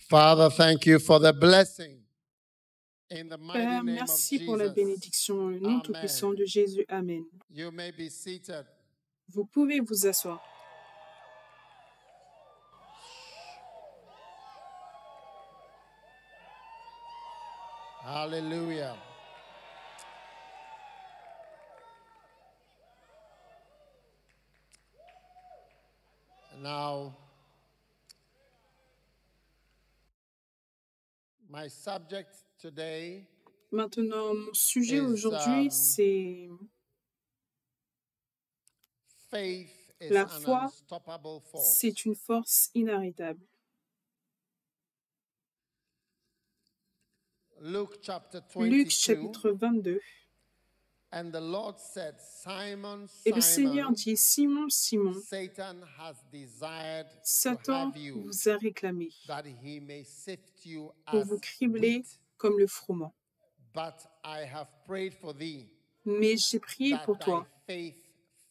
Father, thank you for the blessing. In the mighty Père, name of merci pour la Jesus. bénédiction au nom Amen. tout-puissant de Jésus. Amen. You may be seated. Vous pouvez vous asseoir. Hallelujah. Now, my subject today Maintenant, mon sujet is, aujourd'hui, c'est faith is la an foi, unstoppable force. c'est une force inarrêtable. Luke chapter Luc 22. chapitre 22. And the Lord said, Simon, Et le Seigneur Simon, dit, Simon, Simon, Satan has desired to Satan have you, vous a réclamé that he may sift you pour as vous cribler wheat. comme le froment. But I have prayed for thee, Mais j'ai prié that pour thy toi, faith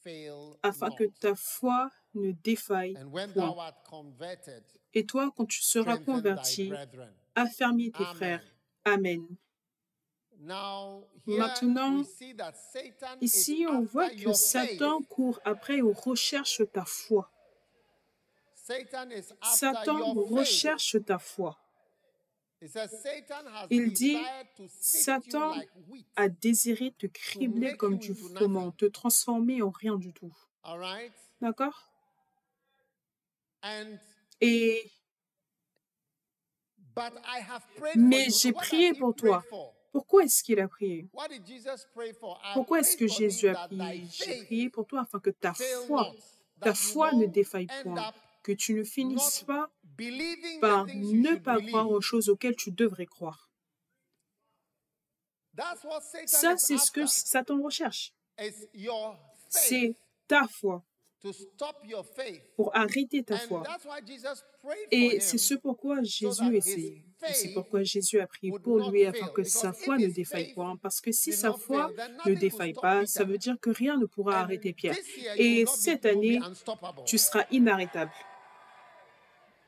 fail afin not. que ta foi ne défaille And when point. thou art converted, Et toi, quand tu seras strengthen thy converti, brethren. affermis tes Amen. frères. Amen. Now, here Maintenant, we see that Satan ici, is on voit after que your Satan faith. court après ou recherche ta foi. Satan is after Satan your faith. recherche ta foi. It says Satan has Il dit, desired to sift you Satan like wheat. a désiré te cribler make comme you du into froment, nothing. te transformer en rien du tout. All right? D'accord? And Et but I have prayed mais for you. j'ai What prié has he pour prayed toi. for? Pourquoi est-ce qu'il a prié? What did Jesus pray for? I Pourquoi est-ce prayed que for thee Jésus a that thy prié? J'ai faith prié pour toi afin que ta fail foi, not, that you ne don't défaille end point, up que tu ne finisses not pas believing the par things you ne should pas believe. croire aux choses auxquelles tu devrais croire. That's what Satan Ça, is c'est ce que after. Satan recherche. It's your faith C'est ta foi, to stop your faith. pour arrêter ta And foi. that's why Jesus prayed for Et him. c'est ce pourquoi Jésus essayait. Et c'est faith pourquoi Jésus a prié would pour not lui afin fail. que Because sa if foi ne his défaille faith point. Parce que si did sa not foi fail, then ne nothing could défaille stop pas, Peter. ça veut dire que rien ne pourra And arrêter Pierre. this year you will Et not be- cette you will be année, unstoppable. tu seras inarrêtable.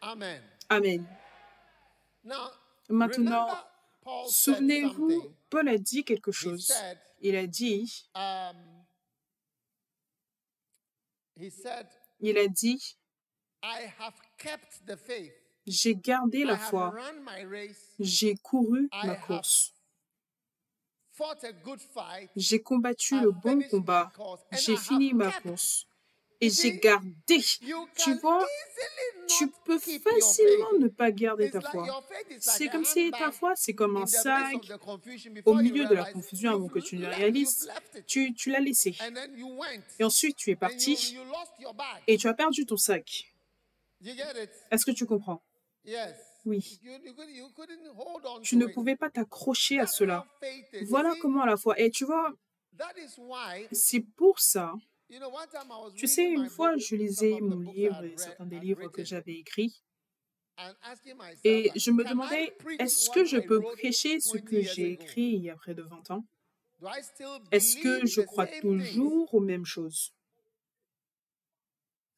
Amen. Amen. Now, Maintenant, remember Paul said souvenez-vous, something. Paul a dit quelque He chose. said, Il a dit, il a dit, I have kept the faith. j'ai gardé I la have foi, run my race. j'ai couru I ma have course, fought a good fight. j'ai combattu I've le bon finished my combat, course, and j'ai I fini have ma kept. course You et j'ai see, gardé. You Tu can vois, easily tu not peux keep your facilement faith. ne pas garder It's ta like foi. your faith is C'est like a comme si ta handbag foi, c'est comme in un the midst sac of the confusion. au Before you milieu de la realize, confusion avant que you've tu ne you've réalises. left it. Tu l'as laissé. And then you went. Et ensuite, tu es And parti you lost your bag. et tu as perdu ton sac. You get it? Est-ce que tu comprends? Yes. Oui. You couldn't hold on Tu to ne it. pouvais pas t'accrocher à That's cela. how faith is. You Voilà see, comment la foi est. Tu vois, that is why, c'est pour ça. you know, one time I was Tu sais, reading une my fois, book, je some lisais of the mon books I livre had et certains des had livres que written, j'avais écrits. and asking myself, Et like, je me can I demandais, preach est-ce what que je I peux wrote prêcher ce 20 que years j'ai ago? écrit il y a près de 20 ans? Do I still Est-ce que believe je the crois same things? toujours aux mêmes choses?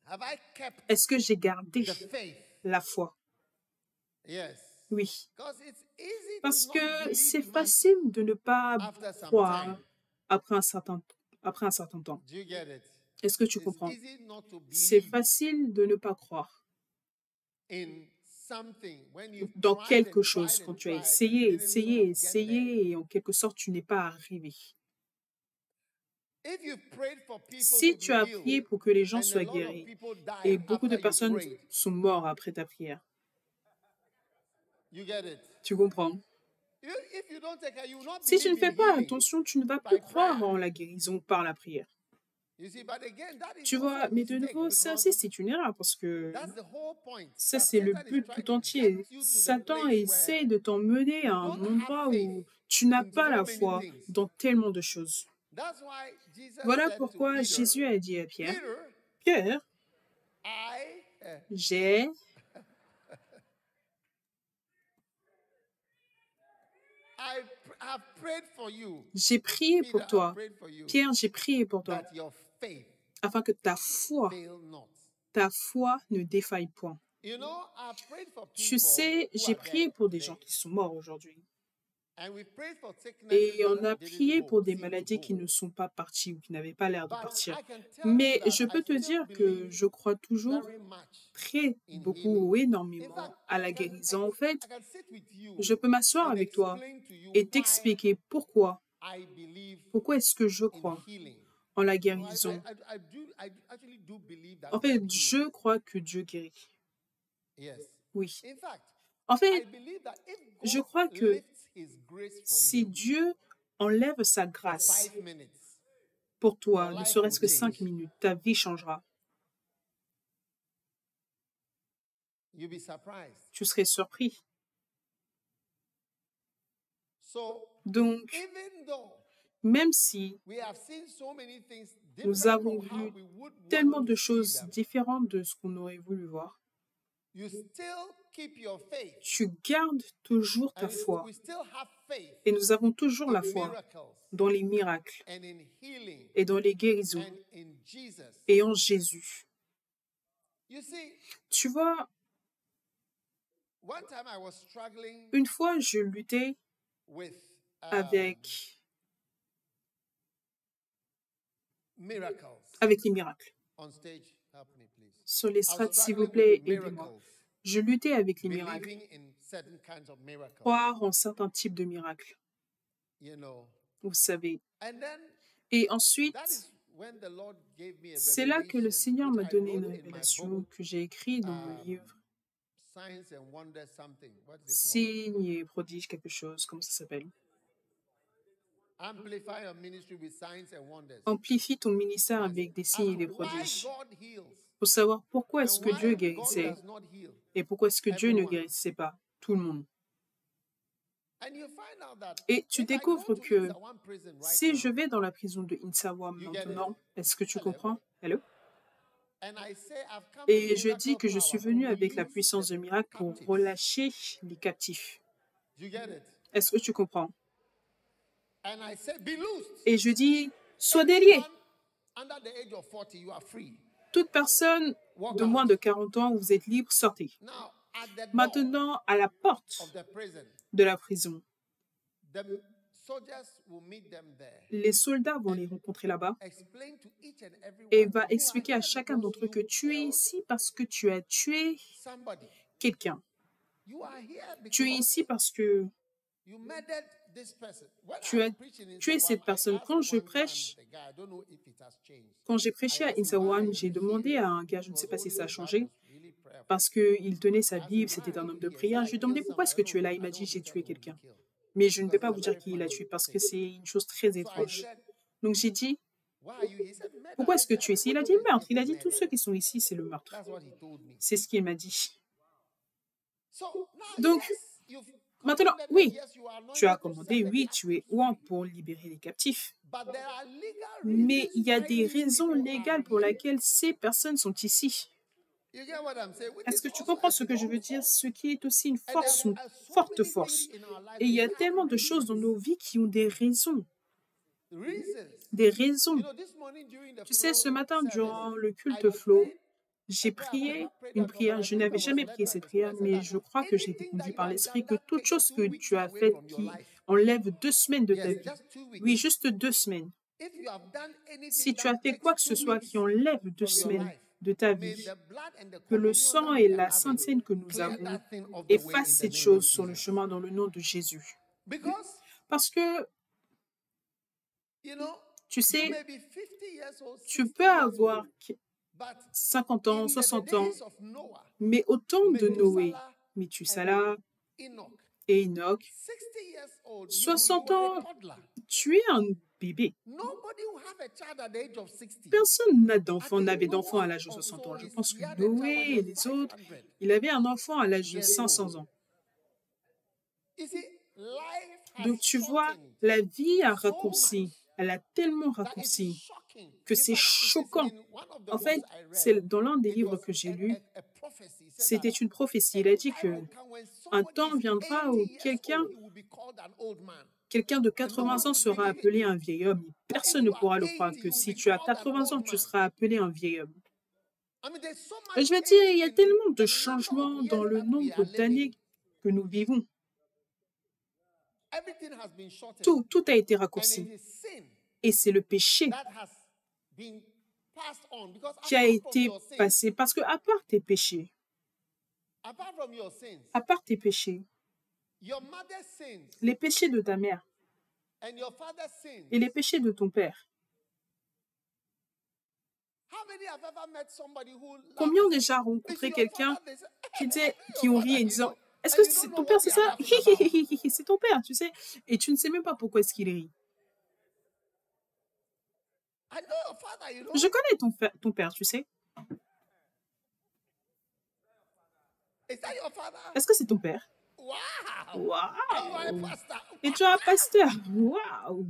Have I kept Est-ce que j'ai gardé the faith? la foi? Yes. Oui. Because it's easy Parce to not que believe c'est much facile de ne pas after some croire time. après un certain temps. Do you get it? Est-ce que tu It's comprends? easy not to C'est believe facile de ne pas croire in something when you've dans tried quelque and chose tried quand and tu as tried essayé, and didn't essayé, sort of get there. essayé et en quelque sorte tu n'es pas arrivé. If you've prayed for people Si to tu be as healed, prié pour que les gens and a soient lot of guéris people et died beaucoup de after you personnes prayed, sont mortes après ta prière, you get it? tu comprends? If you don't take care, you will not Si tu ne believe fais in pas healing attention, tu ne vas by plus croire prayer. en la guérison par la prière. You see, but again, that is Tu also vois, a mais de mistake nouveau, ça because aussi c'est une erreur parce que that's the whole point. ça That c'est le Satan is but trying tout to entier. get you to the Satan place essaie where de t'emmener à un don't have endroit faith où tu n'as in pas so la many foi things. dans tellement de choses. That's why Jesus Voilà said to pourquoi Peter, Jésus a dit à Pierre, Peter, Pierre, I have prayed for you. j'ai prié Peter, pour I toi. prayed for you Pierre, j'ai prié pour toi that your faith afin que ta foi fail not. ne défaille point. You know, I've prayed for Tu people sais, who j'ai are prié dead pour des gens today. qui sont morts aujourd'hui. And we prayed for sicknesses Et on a that didn't prié pour des seem to maladies qui go. ne sont pas parties ou qui n'avaient pas l'air de But partir. I can tell you Mais that je I peux te still dire que believe je crois toujours very much très in beaucoup healing. ou In énormément fact, à la guérison. En fait, I can sit with you je peux m'asseoir and avec toi explain to you et why t'expliquer pourquoi I believe est-ce que je in crois healing. en la No, guérison. I actually do believe that En God fait, heals. je crois que Dieu guérit. Yes. Oui. In fact, En I fait, believe that if je God crois que lifts His grace from si you Dieu enlève sa for grâce 5 minutes, pour your toi, ne life serait-ce que will 5 change. minutes, ta vie changera. You'll be surprised. Tu serais surpris. So, Donc, even though même si we have seen so many things nous different avons from how vu we would tellement want de to see choses them, différentes de ce qu'on aurait voulu voir, you still keep your faith. tu gardes toujours ta And foi. we still have faith Et nous avons toujours in la foi miracles dans les miracles and in healing et dans les guérisons and in Jesus. et en Jésus. You see, Tu vois, one time I was struggling une fois, je luttais with avec miracles les miracles. on stage. Help me, please. Sur les I was strates, s'il vous struggling with plaît, aidez-moi. miracles, Je luttais avec les miracles, believing in certain kinds of miracles. croire en certains types de miracles, You know, vous savez. and then Et ensuite, that is when the Lord gave me a c'est là que le revelation, Seigneur which m'a I donné une wrote in my révélation book, que j'ai écrite dans mon livre, Signs and Wonders something. What's it called? Signes et prodiges, quelque chose, comment ça s'appelle? Amplify your ministry with signs and wonders. Amplifie ton ministère avec des As signes et des to why prodiges. God heals Pour savoir pourquoi est-ce and que Dieu why God guérissait does not heal et pourquoi est-ce que Dieu ne everyone. guérissait pas tout le monde. And you find out that Et tu if I go découvres to que Insawan prison right si je now, vais dans la prison de Insawa You get it? maintenant, est-ce que tu Hello? comprends? Hello? and I say I've come Et with je dis miracle que je suis power to venu avec la release puissance the de miracle pour captives. relâcher les captifs. You get it? Est-ce que tu comprends? And I say, be loosed. Et je dis, sois délié. Anyone under the age of 40, you are free. Toute personne Walk de moins de out. 40 ans, vous êtes libre, sortez. Now, at the door Maintenant, à la porte of the prison, de la prison, the soldiers will meet them there. les soldats vont les rencontrer là-bas Explain to each and every et one, va you are expliquer à here chacun because d'entre eux que you tu es killed ici parce que tu as tué somebody. quelqu'un. You are here Tu es because ici parce que you murdered this person. When tu I as preach in tué Insawan, cette I personne. asked Quand je one time prêche, the guy, I don't know if it has changed. quand j'ai I prêché à asked him Insawan, why j'ai he demandé healed. à un gars, je ne It sais was pas si only ça a a guy changé, that was really prayerful. parce qu'il tenait sa I asked Bible, him, c'était why un are homme you de here? He prière. said, Je lui I ai demandé killed pourquoi someone. est-ce I que don't tu es là. want Il to, m'a I dit don't j'ai want to tué tell you who quelqu'un. he killed. Mais je ne vais Because pas it's a vous dire very qui il a funny tué parce que thing. c'est une chose très So I étrange. said, Donc j'ai dit, why are you here? He said, murder. pourquoi I est-ce que said, tu es ici? Il a everybody dit here is meurtre. here Il a for dit tous murder. ceux qui sont ici, c'est le meurtre. That's what he told me. C'est ce qu'il m'a dit. So now, Donc, yes, you've maintenant, commanded oui, that, yes, you are tu as anointed to commandé, set the oui, tu es captives ouant free. pour libérer les captifs. But there are legal Mais il reasons y a why des these raisons people are légales pour here. lesquelles ces personnes sont ici. You get what I'm saying? Which Est-ce is que tu also comprends a ce que je veux strong dire? force. Ce qui est aussi une And force, une there are so forte many force. things in our life Et il y a which have tellement de choses dans nos reasons. vies qui ont des raisons. Reasons. Des You raisons. know, this morning during the Tu sais, ce flow matin, service, durant le I culte flow, prayed j'ai a prayer. I've prié never prayed une that before, but prière. I Je believe n'avais I was jamais led prié by cette the Spirit. prière, I said mais that je crois que j'ai été anything that conduit you par have done l'Esprit que that toute takes chose 2 que weeks tu as away faite from your qui life, enlève 2 semaines de ta yes, vie. just 2 weeks. Oui, juste 2 semaines. If you have done Si anything tu as that fait takes quoi que ce 2 soit weeks qui enlève deux from your semaines life, de ta may vie, the blood and the que le communion sang that et we are la Sainte having Seine que nous clear avons that thing off the way in effacent the cette name of chose sur le Jesus. chemin dans le nom de Jésus. Because, Parce que, you know, tu you sais, may be 50 years old, tu 60 peux years avoir old, but 50 ans, in the 60 ans, days of Noah, mais au temps de Noé, Methuselah, and Methuselah Enoch, et Enoch, 60 years old, you 60 were a ans, toddler. tu es un bébé. Nobody will have a child at the age of 60. Personne I n'avait think d'enfant à Noah l'âge de 60 ans. also, Je pense que he had a child when Noé he et was les autres, 500 il avait un enfant à l'âge de years 500 old. ans. You see, life has Donc tu vois, shortened la vie a so raccourci. much Elle a tellement that it's raccourci shocking. que In c'est fact, it is choquant. in one of the En fait, books I c'est read. dans l'un des It livres was que j'ai lus, a prophecy. It said c'était that une prophétie. a Il a dit time que will come when un somebody temps is viendra 80 où years quelqu'un old, he will be called an old man. de And no 80 one ans would sera believe it. appelé un vieil homme. That if Personne ne you are pourra le croire 80, que you will si be tu as called an 80 ans, old tu man. seras appelé un vieil homme. Je veux dire, il y a tellement de changements dans le nombre d'années que nous vivons. Tout a été raccourci. Et c'est le péché qui a été passé. Parce que à part tes péchés, les péchés de ta mère et les péchés de ton père, combien ont déjà rencontré quelqu'un qui ont ri en disant « Est-ce que c'est ton père, c'est ça ?» C'est ton père, tu sais. Et tu ne sais même pas pourquoi est-ce qu'il rit. Je connais ton père, tu sais. Est-ce que c'est ton père? Waouh! Et tu es un pasteur. Waouh!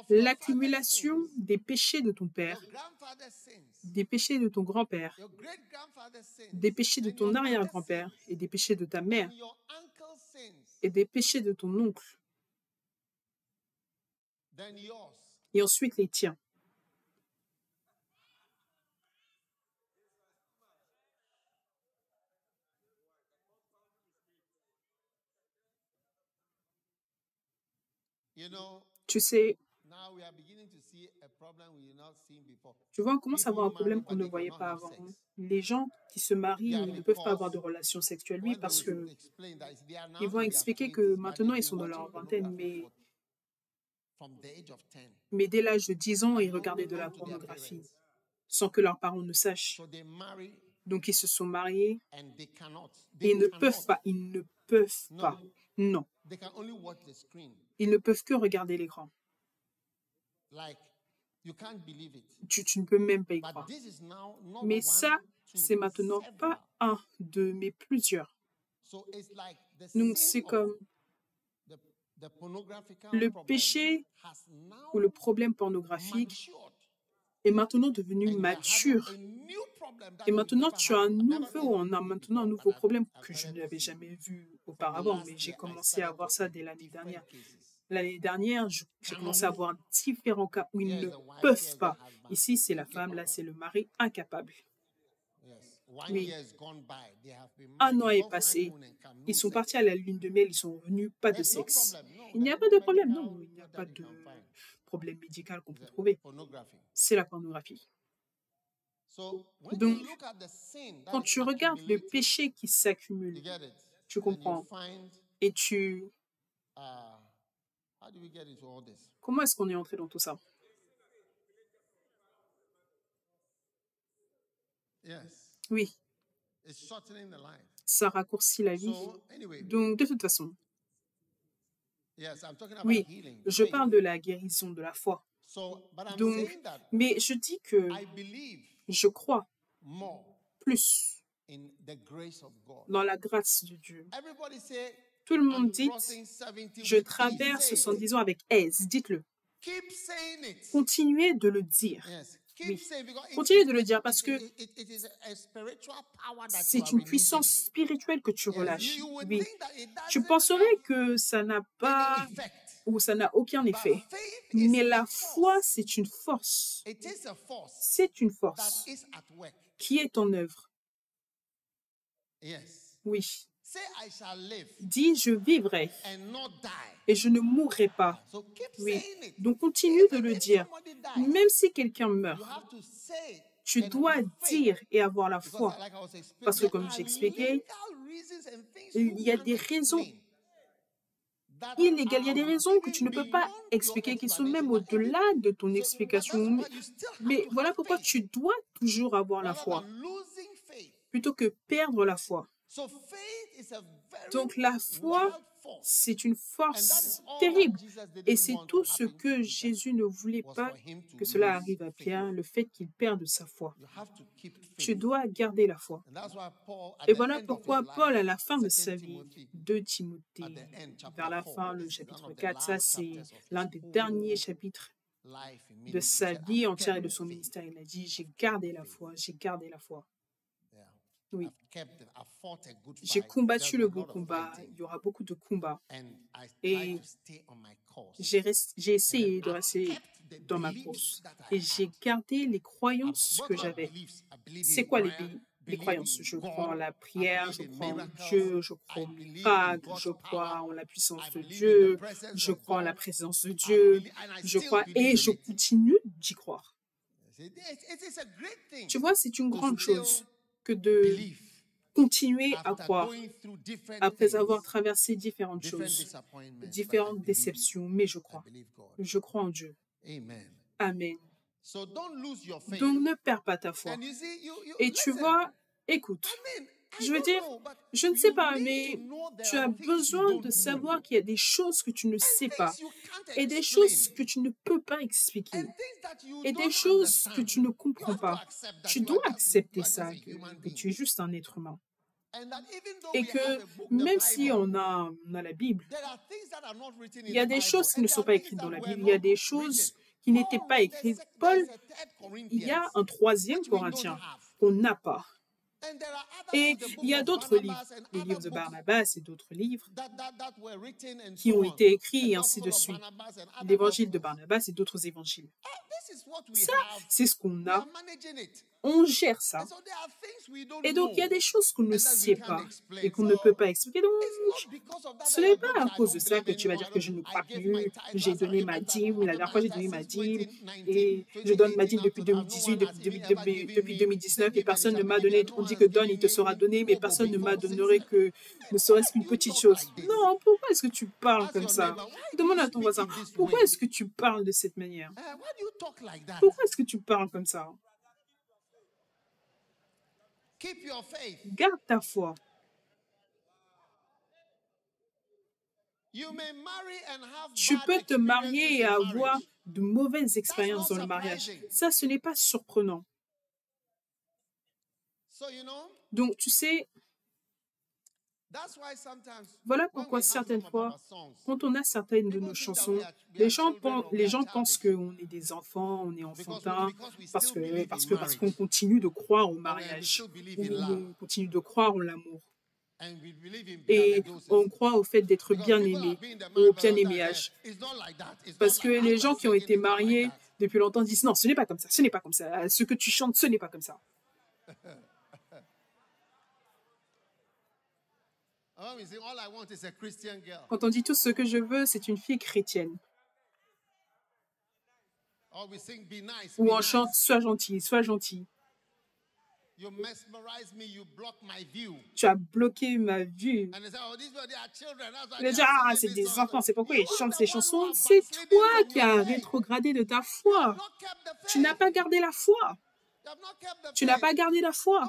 L'accumulation des péchés de ton père, des péchés de ton grand-père, des péchés de ton arrière-grand-père et des péchés de ta mère et des péchés de ton oncle et ensuite les tiens. Tu sais, tu vois, on commence à avoir un problème qu'on ne voyait pas avant. Les gens qui se marient ne peuvent pas avoir de relations sexuelles, oui, parce que ils vont expliquer que maintenant ils sont dans leur vingtaine, mais dès l'âge de 10 ans, ils regardaient de la pornographie sans que leurs parents ne sachent. Donc ils se sont mariés et ils ne peuvent pas, non. Ils ne peuvent que regarder l'écran. Tu ne peux même pas y croire. Mais ça, c'est maintenant pas un de, mais plusieurs. Donc c'est comme le péché ou le problème pornographique est maintenant devenu mature. Et maintenant, on a maintenant un nouveau problème que je n'avais jamais vu auparavant, mais j'ai commencé à voir ça dès l'année dernière. L'année dernière, j'ai commencé à voir différents cas où ils ne peuvent pas. Ici, c'est la femme, là, c'est le mari incapable. Oui. Un an est passé. Ils sont partis à la lune de miel, ils sont revenus, pas de sexe. Il n'y a pas de problème, non, il n'y a pas de problème médical qu'on peut trouver. C'est la pornographie. Donc, quand tu regardes le péché qui s'accumule, tu comprends, et comment est-ce qu'on est entré dans tout ça? Oui, ça raccourcit la vie. Donc, de toute façon, oui, je parle de la guérison de la foi. Donc, mais je dis que je crois plus dans la grâce de Dieu. Tout le monde dit, je traverse 70 ans avec aise. Dites-le. Continuez de le dire. Oui. Continuez de le dire parce que c'est une puissance spirituelle que tu relâches. Oui. Tu penserais que ça n'a pas ou ça n'a aucun effet. Mais la foi, c'est une force. C'est une force qui est en œuvre. Oui. Dis, je vivrai et je ne mourrai pas. Oui. Donc, continue de le dire. Même si quelqu'un meurt, tu dois dire et avoir la foi. Parce que, comme j'expliquais, il y a des raisons illégales. Il y a des raisons que tu ne peux pas expliquer, qui sont même au-delà de ton explication. Mais voilà pourquoi tu dois toujours avoir la foi, plutôt que perdre la foi. Donc la foi, c'est une force terrible. Et c'est tout ce que Jésus ne voulait pas que cela arrive à Pierre, le fait qu'il perde sa foi. Tu dois garder la foi. Et voilà pourquoi Paul, à la fin de sa vie, 2 Timothée, vers la fin, le chapitre 4, ça c'est l'un des derniers chapitres de sa vie entière et de son ministère. Il a dit, j'ai gardé la foi, j'ai gardé la foi. Oui. J'ai combattu le bon combat. Il y aura beaucoup de combats. Et j'ai essayé de rester dans ma course. Et j'ai gardé les croyances que j'avais. C'est quoi les croyances? Je crois en la prière, je crois en Dieu, je crois au miracle, je crois en la puissance de Dieu, je crois en la présence de Dieu, je crois et je continue d'y croire. Tu vois, c'est une grande chose que de continuer à croire après avoir traversé différentes choses, différentes déceptions, mais je crois en Dieu. Amen. Donc ne perds pas ta foi. Et tu vois, écoute, je veux dire, je ne sais pas, mais tu as besoin de savoir qu'il y a des choses que tu ne sais pas et des choses que tu ne peux pas expliquer et des choses que tu ne comprends pas. Tu dois accepter ça, que tu es juste un être humain. Et que même si on a la Bible, il y a des choses qui ne sont pas écrites dans la Bible, il y a des choses qui n'étaient pas écrites. Paul, il y a un 3e Corinthien qu'on n'a pas. Et il y a d'autres livres, les livres de Barnabas et d'autres livres qui ont été écrits et ainsi de suite. L'évangile de Barnabas et d'autres évangiles. Ça, c'est ce qu'on a. On gère ça. Et donc, il y a des choses qu'on ne sait pas et qu'on ne peut pas expliquer. Donc, ce n'est pas à cause de ça que tu vas dire que je ne crois plus, j'ai donné ma dîme, la dernière fois j'ai donné ma dîme, et je donne ma dîme depuis 2018, depuis 2019, et personne ne m'a donné. On dit que donne, il te sera donné, mais personne ne m'a donné que ne serait-ce qu'une petite chose. Non, pourquoi est-ce que tu parles comme ça? Demande à ton voisin, pourquoi est-ce que tu parles de cette manière? Pourquoi est-ce que tu parles comme ça? Garde ta foi. Tu peux te marier et avoir de mauvaises expériences dans le mariage. Ça, ce n'est pas surprenant. Donc, tu sais, voilà pourquoi certaines fois, quand on a certaines de nos chansons, les gens pensent qu'on est des enfants, on est enfantins, parce qu'on continue de croire au mariage, on continue de croire en l'amour. Et on croit au fait d'être bien-aimé, au bien-aiméage. Parce que les gens qui ont été mariés depuis longtemps disent non, ce n'est pas comme ça, ce n'est pas comme ça. Ce que tu chantes, ce n'est pas comme ça. Quand on dit tout ce que je veux, c'est une fille chrétienne. Ou on chante sois gentil, sois gentil. Tu as bloqué ma vue. Il a dit, ah, c'est des enfants, c'est pourquoi ils chantent ces chansons. C'est toi qui as rétrogradé de ta foi. Tu n'as pas gardé la foi. Tu n'as pas gardé la foi.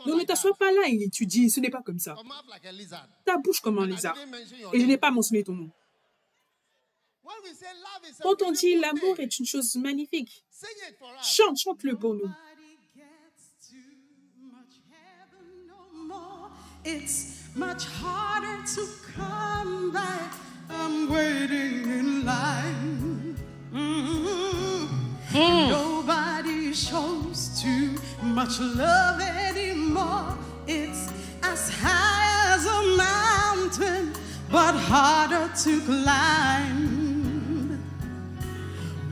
Donc ne t'assois pas là et tu dis, ce n'est pas comme ça. Ta bouche comme un lézard. Et je n'ai pas mentionné ton nom. Quand on dit l'amour est une chose magnifique, chante-le pour nous. It's much harder to come back. I'm waiting in line. Nobody shows too much love anymore. It's as high as a mountain, but harder to climb.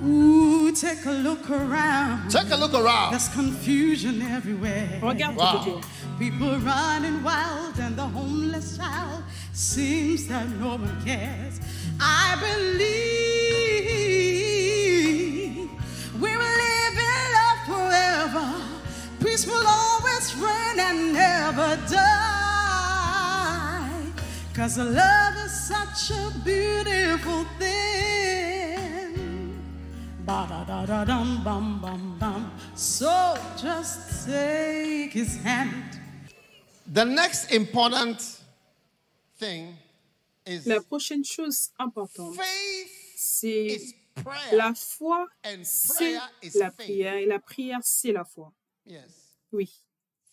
Ooh, take a look around. Take a look around. There's confusion everywhere. Regarde Wow. People running wild and the homeless child seems that no one cares. I believe we will live in love forever. Peace will always reign and never die. 'Cause love is such a beautiful thing. Ba-da-da-da-dum-bum-bum-bum. So just take his hand. The next important thing is La prochaine chose importante, faith c'est is prayer. la foi, And c'est prayer is la faith. prière, et la prière, c'est la foi. Yes. Oui,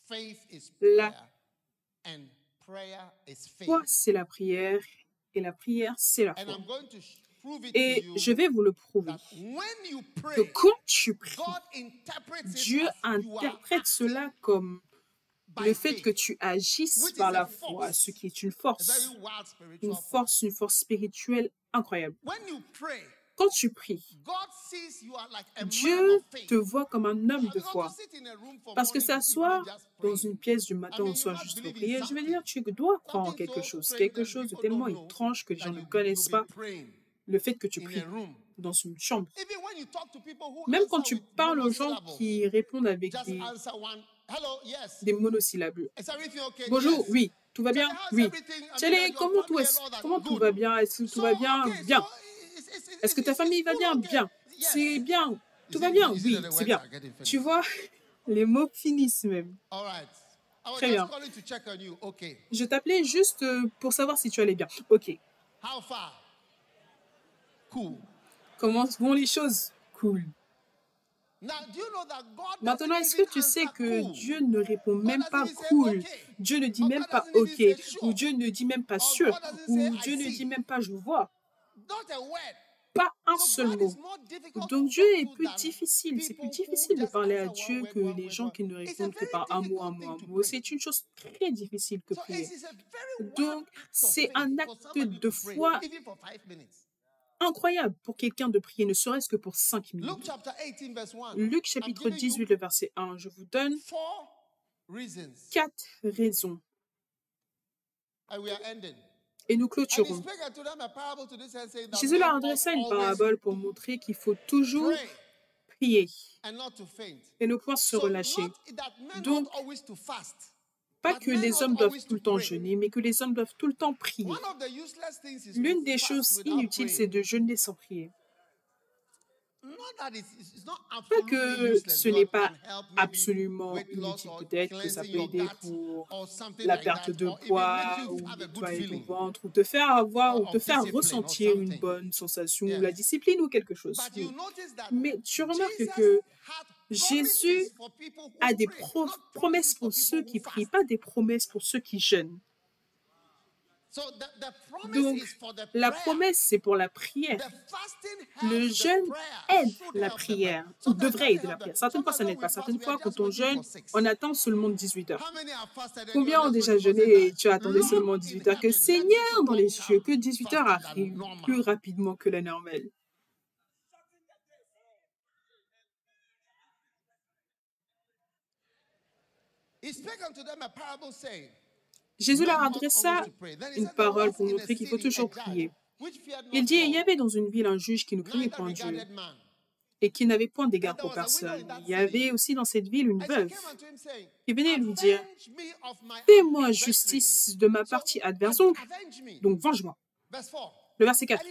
Faith is La- prayer. And prayer is faith. foi, c'est la prière, et la prière, c'est la And foi. I'm going to prove it Et to you je vais vous le prouver, that when you que pray, quand tu pries, God interprets it Dieu as you are interprète cela comme Le fait que tu agisses par la foi, ce qui est une force spirituelle incroyable. Quand tu pries, Dieu te voit comme un homme de foi. Parce que s'asseoir dans une pièce du matin au soir juste pour prier, je veux dire, tu dois croire en quelque chose de tellement étrange que les gens ne connaissent pas. Le fait que tu pries dans une chambre. Même quand tu parles aux gens qui répondent avec des monosyllabes. Bonjour, oui. Tout va bien? Oui. Tchalé, comment tout va bien? Est-ce que tout va bien? Bien. Est-ce que ta famille va bien? Bien. C'est bien. Tout va bien? Oui, c'est bien. Tu vois, les mots finissent même. Très bien. Je t'appelais juste pour savoir si tu allais bien. Ok. Comment vont les choses? Cool. Maintenant, est-ce que tu sais que Dieu ne répond même pas cool? Dieu ne dit même pas ok, ou Dieu ne dit même pas sûr, ou Dieu ne dit même pas je vois. Pas un seul mot. Donc Dieu est plus difficile. C'est plus difficile de parler à Dieu que les gens qui ne répondent que par un mot, un mot, un mot. C'est une chose très difficile que prier. Donc, c'est un acte de foi incroyable pour quelqu'un de prier, ne serait-ce que pour 5 minutes. Luc chapitre 18, le verset 1, je vous donne 4 raisons. Et nous clôturons. Jésus leur adressa une parabole pour montrer qu'il faut toujours prier et ne point se relâcher. Donc, pas que les hommes doivent tout le temps jeûner, mais que les hommes doivent tout le temps prier. L'une des choses inutiles, c'est de jeûner sans prier. Pas que ce n'est pas absolument inutile, peut-être que ça peut aider pour la perte de poids, ou nettoyer ton ventre, ou te faire avoir, ou te faire ressentir une bonne sensation, ou la discipline, ou quelque chose. Mais tu remarques que Jésus a des promesses pour ceux qui prient, pas des promesses pour ceux qui jeûnent. Donc, la promesse, c'est pour la prière. Le jeûne aide la prière, ou devrait aider la prière. Certaines fois, ça n'aide pas. Certaines fois, quand on jeûne, on attend seulement 18 heures. Combien ont déjà jeûné et tu attendais seulement 18 heures? Que Seigneur dans les cieux, que 18 heures arrivent plus rapidement que la normale. Jésus leur adressa une parole pour montrer qu'il faut toujours prier. Il dit, il y avait dans une ville un juge qui ne craignait point Dieu et qui n'avait point d'égard pour personne. Il y avait aussi dans cette ville une veuve qui venait lui dire, fais-moi justice de ma partie adverse, donc venge-moi. Le verset 4.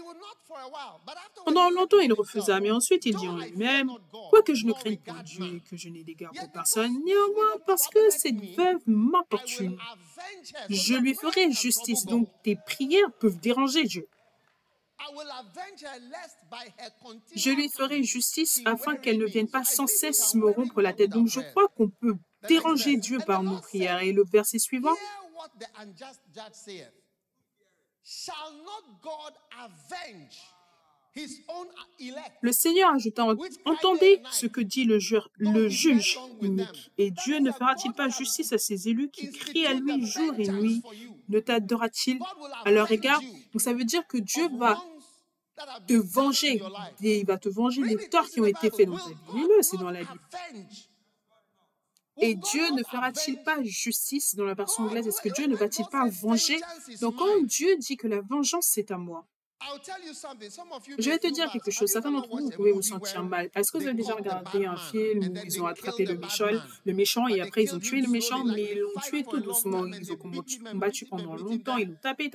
Pendant longtemps, il refusa, mais ensuite il dit en lui-même, quoique je ne craigne point Dieu et que je n'ai d'égard pour personne, néanmoins, parce que cette veuve m'importune, je lui ferai justice. Donc, tes prières peuvent déranger Dieu. Je lui ferai justice afin qu'elle ne vienne pas sans cesse me rompre la tête. Donc, je crois qu'on peut déranger Dieu par nos prières. Et le verset suivant, le Seigneur ajouta, entendez ce que dit le juge unique. Et Dieu ne fera-t-il pas justice à ses élus qui crient à lui jour et nuit? Ne t'adorera-t-il à leur égard? Donc ça veut dire que Dieu va te venger. Il va te venger des torts qui ont été faits dans ta vie. Lis-le, c'est dans la Bible. Et Dieu ne fera-t-il pas justice dans la version anglaise? Est-ce que Dieu ne va-t-il pas venger? Donc quand Dieu dit que la vengeance c'est à moi, je vais te dire quelque chose. Certains d'entre vous pouvez vous sentir mal. Est-ce que vous avez déjà regardé un film où ils ont attrapé le méchant et après ils ont tué le méchant, mais ils l'ont tué tout doucement. Ils ont combattu pendant longtemps, ils l'ont tapé.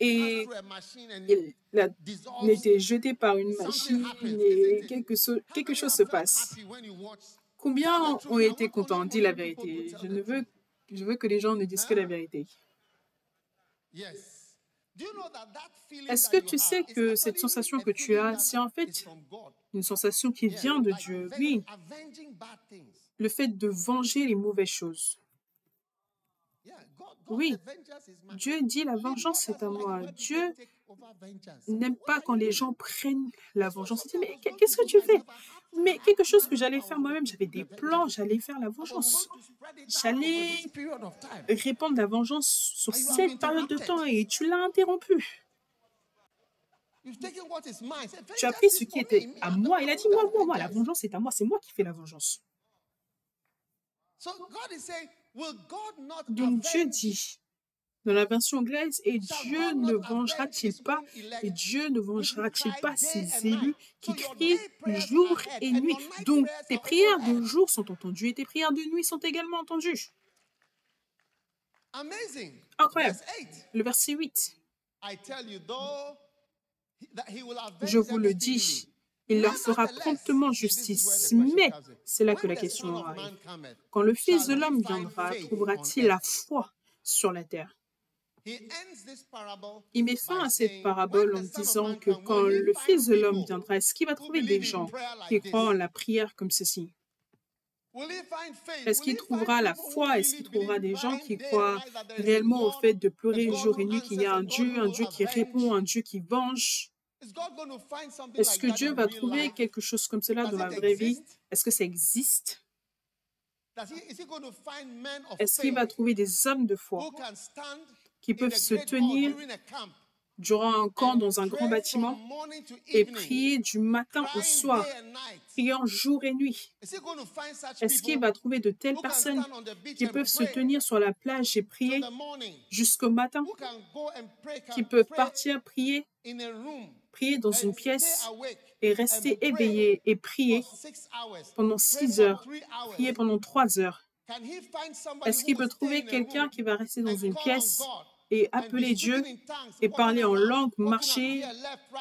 Et il a été jeté par une machine et quelque chose se passe. Combien ont été contents? Dis la vérité. Je veux que les gens ne disent que la vérité. Est-ce que tu sais que cette sensation que tu as, c'est en fait une sensation qui vient de Dieu? Oui. Le fait de venger les mauvaises choses. Oui. Dieu dit la vengeance c'est à moi. Dieu n'aime pas quand les gens prennent la vengeance. Il dit, mais qu'est-ce que tu fais? mais quelque chose que j'allais faire moi-même. J'avais des plans, j'allais faire la vengeance. J'allais répandre la vengeance sur cette période de temps et tu l'as interrompu. Tu as pris ce qui était à moi. Il a dit, moi, la vengeance est à moi. C'est moi qui fais la vengeance. Donc Dieu dit, dans la version anglaise, et Dieu ne vengera-t-il pas, et Dieu ne vengera-t-il pas ses élus qui crient jour et nuit. Donc tes prières de jour sont entendues et tes prières de nuit sont également entendues. Incroyable. Le verset 8. Je vous le dis, il leur fera promptement justice. Mais c'est là que la question arrive. Quand le Fils de l'homme viendra, trouvera-t-il la foi sur la terre? Il met fin à cette parabole en disant que quand le Fils de l'homme viendra, est-ce qu'il va trouver des gens qui croient en la prière comme ceci? Est-ce qu'il trouvera la foi? Est-ce qu'il trouvera des gens qui croient réellement au fait de pleurer jour et nuit qu'il y a un Dieu qui répond, un Dieu qui venge? Est-ce que Dieu va trouver quelque chose comme cela dans la vraie vie? Est-ce que ça existe? Est-ce qu'il va trouver des hommes de foi qui peuvent se tenir durant un camp dans un grand bâtiment et prier du matin au soir, priant jour et nuit? Est-ce qu'il va trouver de telles personnes qui peuvent se tenir sur la plage et prier jusqu'au matin, qui peuvent partir prier dans une pièce et rester éveillés et prier pendant 6 heures, prier pendant 3 heures? Est-ce qu'il peut trouver quelqu'un qui va rester dans une pièce et appeler Dieu et parler en langue, marcher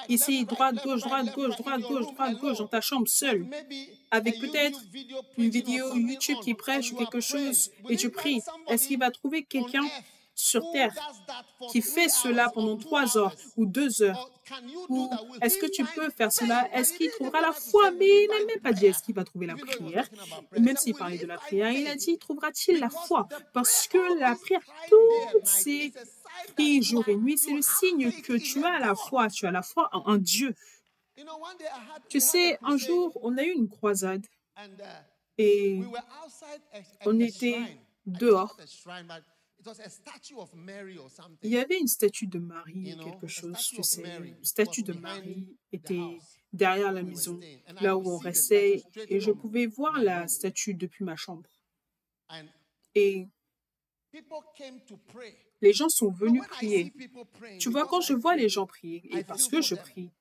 ici, droite, gauche, droite, gauche, droite, gauche, droite, gauche, dans ta chambre seule, avec peut-être une vidéo YouTube qui prêche ou quelque chose et tu pries? Est-ce qu'il va trouver quelqu'un sur terre qui fait cela pendant 3 heures ou 2 heures? Ou est-ce que tu peux faire cela? Est-ce qu'il trouvera la foi? Mais il n'a même pas dit est-ce qu'il va trouver la prière. Même s'il parlait de la prière, il a dit trouvera-t-il la foi? Parce que la prière, toutes ces cris jour et nuit, c'est le signe que tu as la foi. Tu as la foi en un Dieu. Tu sais, un jour, on a eu une croisade et on était dehors. Il y avait une statue de Marie ou quelque chose, tu sais. Une statue de Marie était derrière la maison, là où on restait, et je pouvais voir la statue depuis ma chambre. Et les gens sont venus prier. Tu vois, quand je vois les gens prier, et parce que je prie,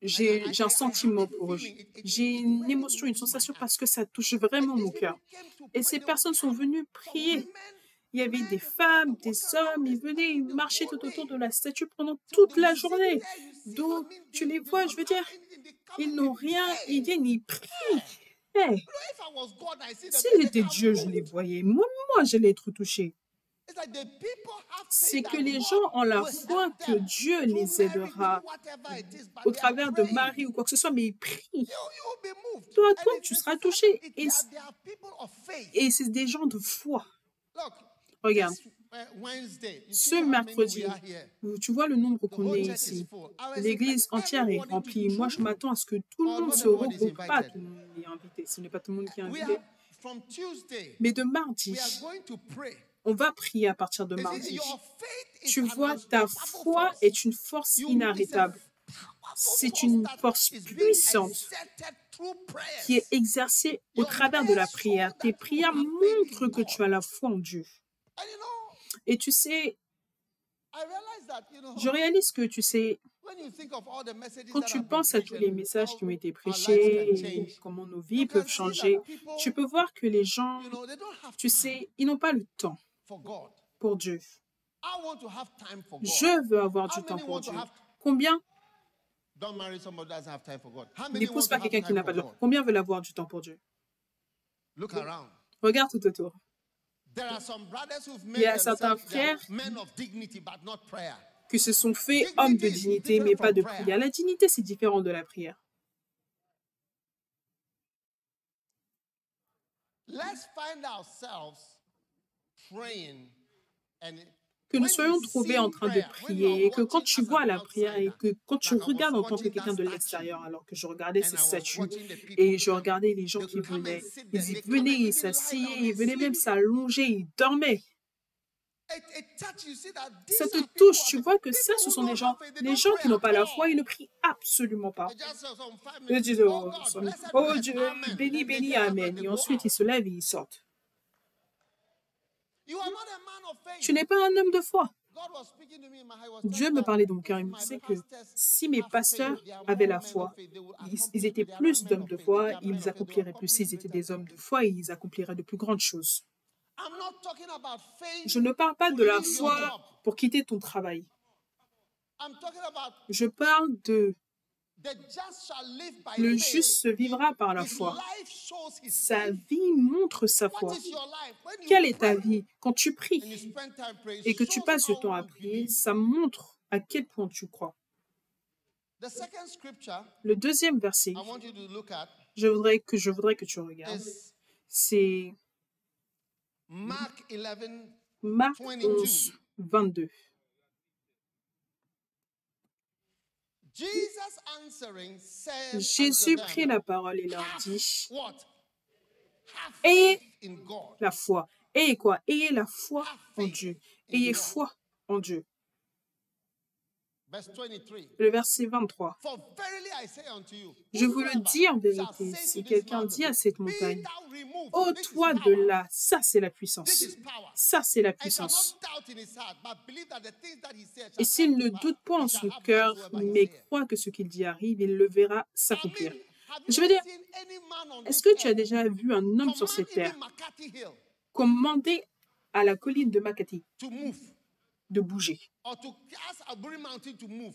j'ai un sentiment pour eux. J'ai une émotion, une sensation parce que ça touche vraiment mon cœur. Et ces personnes sont venues prier. Il y avait des femmes, des hommes, ils venaient marcher tout autour de la statue pendant toute la journée. Donc, tu les vois, je veux dire, ils n'ont rien, ils viennent, ils prient. Hey, s'il était Dieu, je les voyais. Moi, j'allais être touchée. C'est que les gens ont la foi que Dieu les aidera au travers de Marie ou quoi que ce soit, mais ils prient. Toi, tu seras touché. Et c'est des gens de foi. Regarde, ce mercredi, tu vois le nombre qu'on est ici. L'église entière est remplie. Moi, je m'attends à ce que tout le monde se regroupe. Pas tout le monde est invité. Ce n'est pas tout le monde qui est invité. Mais de mardi, on va prier à partir de mardi. Tu vois, ta foi est une force inarrêtable. C'est une force puissante qui est exercée au travers de la prière. Tes prières montrent que tu as la foi en Dieu. Et tu sais, je réalise que, tu sais, quand tu penses à tous les messages qui ont été prêchés et comment nos vies peuvent changer, tu peux voir que les gens, tu sais, ils n'ont pas le temps pour Dieu. Je veux avoir du temps pour Dieu. Combien? N'épouse pas quelqu'un qui n'a pas de temps. Combien veulent avoir du temps pour Dieu? Regarde tout autour. Il y a certains frères qui se sont faits hommes de dignité, mais pas de prière. La dignité, c'est différent de la prière. que nous soyons trouvés en train de prier et que quand tu vois la prière et que quand tu regardes en tant que quelqu'un de l'extérieur, alors que je regardais ces statues et je regardais les gens qui venaient, ils y venaient, ils s'asseyaient, ils venaient même s'allonger, ils dormaient. Ça te touche, tu vois que ça, ce sont des gens, les gens qui n'ont pas la foi, ils ne prient absolument pas. Ils disent, oh Dieu, béni, béni, amen. Et ensuite, ils se lèvent et ils sortent. Tu n'es pas un homme de foi. Dieu me parlait dans mon cœur, il me disait que si mes pasteurs avaient la foi, ils étaient plus d'hommes de foi, ils accompliraient plus. S'ils étaient des hommes de foi, ils accompliraient de plus grandes choses. Je ne parle pas de la foi pour quitter ton travail. Je parle de le juste vivra par la foi. Sa vie montre sa foi. Quelle est ta vie? Quand tu pries et que tu passes du temps à prier, ça montre à quel point tu crois. Le deuxième verset, je voudrais que tu regardes, c'est Marc 11, 22. Jésus prit la parole et leur dit, ayez la foi. Ayez quoi? Ayez la foi en Dieu. Ayez foi en Dieu. Le verset 23. Je vous le dis en vérité, si quelqu'un dit à cette montagne, ôte-toi de là, ça c'est la puissance. Ça c'est la puissance. Et s'il ne doute pas en son cœur, mais croit que ce qu'il dit arrive, il le verra s'accomplir. Je veux dire, est-ce que tu as déjà vu un homme sur cette terre commander à la colline de Makati de bouger,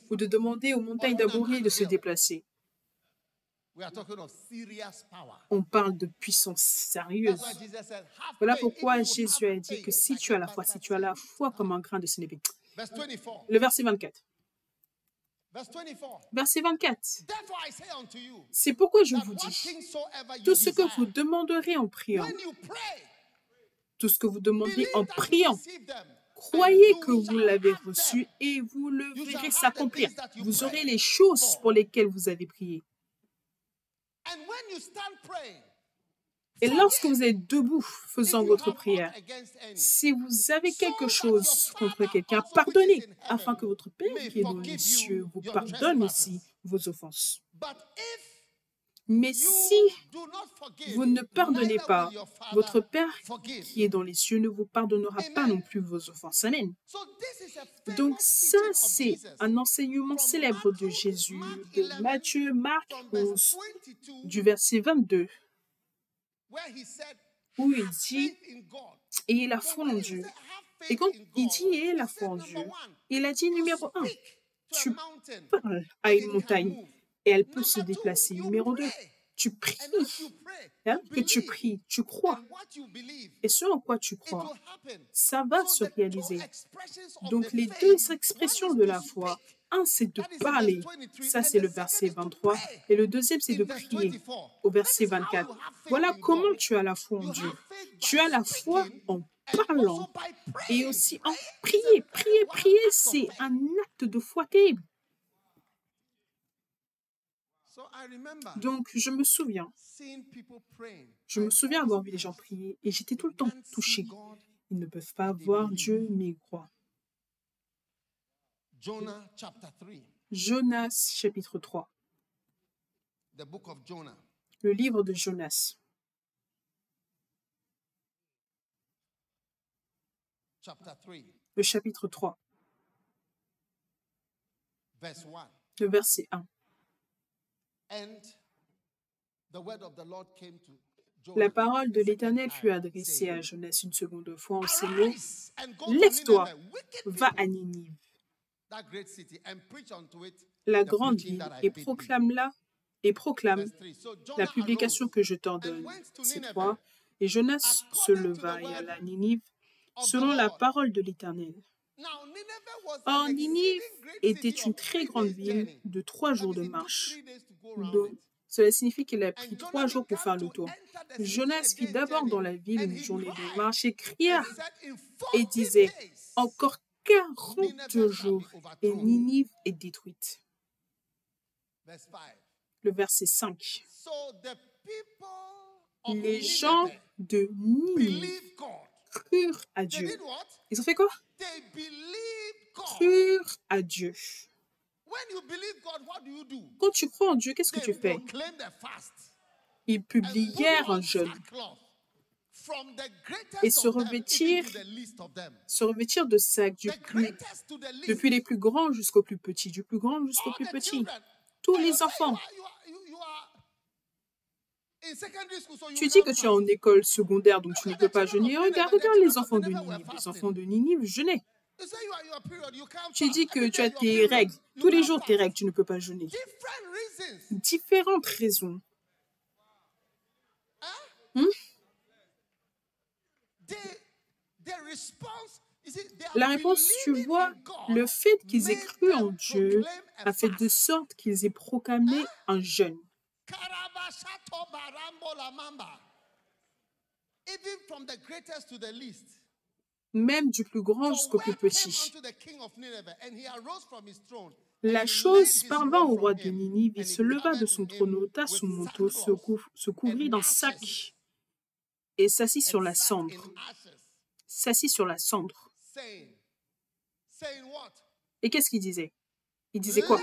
ou de demander aux montagnes d'Abouri de se déplacer? On parle de puissance sérieuse. Voilà pourquoi Jésus a dit que si tu as la foi comme un grain de sénévé. Le verset 24. Verset 24. C'est pourquoi je vous dis, tout ce que vous demanderez en priant, tout ce que vous demandez en priant, croyez que vous l'avez reçu et vous le verrez s'accomplir. Vous aurez les choses pour lesquelles vous avez prié. Et lorsque vous êtes debout faisant votre prière, si vous avez quelque chose contre quelqu'un, pardonnez, afin que votre Père qui est dans les cieux vous pardonne aussi vos offenses. Mais si vous ne pardonnez pas, votre Père qui est dans les cieux ne vous pardonnera pas non plus vos offenses. Amen. Donc ça, c'est un enseignement célèbre de Jésus, de Matthieu, Marc 11, du verset 22, où il dit « Ayez la foi en Dieu ». Et quand il dit « Ayez la foi en Dieu », il a dit numéro 1, tu parles à une montagne et elle peut se déplacer. Numéro 2, tu pries. Que tu pries, tu crois. Et ce en quoi tu crois, ça va se réaliser. Donc les deux expressions de la foi, un c'est de parler, ça c'est le verset 23, et le deuxième c'est de prier, au verset 24. Voilà comment tu as la foi en Dieu. Tu as la foi en parlant et aussi en prier. Prier, c'est un acte de foi terrible. Donc, je me souviens avoir vu les gens prier et j'étais tout le temps touchée. Ils ne peuvent pas voir Dieu, mais ils croient. Jonas, chapitre 3. Le livre de Jonas. Le chapitre 3. Le verset 1. La parole de l'Éternel fut adressée à Jonas une seconde fois en ces mots. Lève-toi, va à Ninive, la grande ville, et proclame-la, et proclame la publication que je t'ordonne. C'est 3. Et Jonas se leva et alla à Ninive, selon la parole de l'Éternel. Or, Ninive était une très grande ville de 3 jours de marche. Donc, cela signifie qu'il a pris 3 jours pour faire le tour. Jonas fit d'abord dans la ville une journée de marche et cria et disait, encore 40 jours et Ninive est détruite. Le verset 5. Les gens de Ninive crurent à Dieu. Ils ont fait quoi? Crurent à Dieu. Quand tu crois en Dieu, qu'est-ce que tu fais? Ils publièrent un jeûne et se revêtir de sacs depuis les plus grands jusqu'aux plus petits, du plus grand jusqu'au plus petit. Tous les enfants. Tu dis que tu es en école secondaire, donc tu ne peux pas jeûner. Regarde les enfants de Ninive. Les enfants de Ninive jeûnaient. Tu dis que tu as tes règles. Tous les jours, tes règles, tu ne peux pas jeûner. Différentes raisons. La réponse, tu vois, le fait qu'ils aient cru en Dieu a fait de sorte qu'ils aient proclamé un jeûne. Même du plus grand jusqu'au plus petit. La chose parvint au roi de Ninive, il se leva de son trône, ôta son manteau, se couvrit d'un sac et s'assit sur la cendre. S'assit sur la cendre. Et qu'est-ce qu'il disait? Il disait quoi?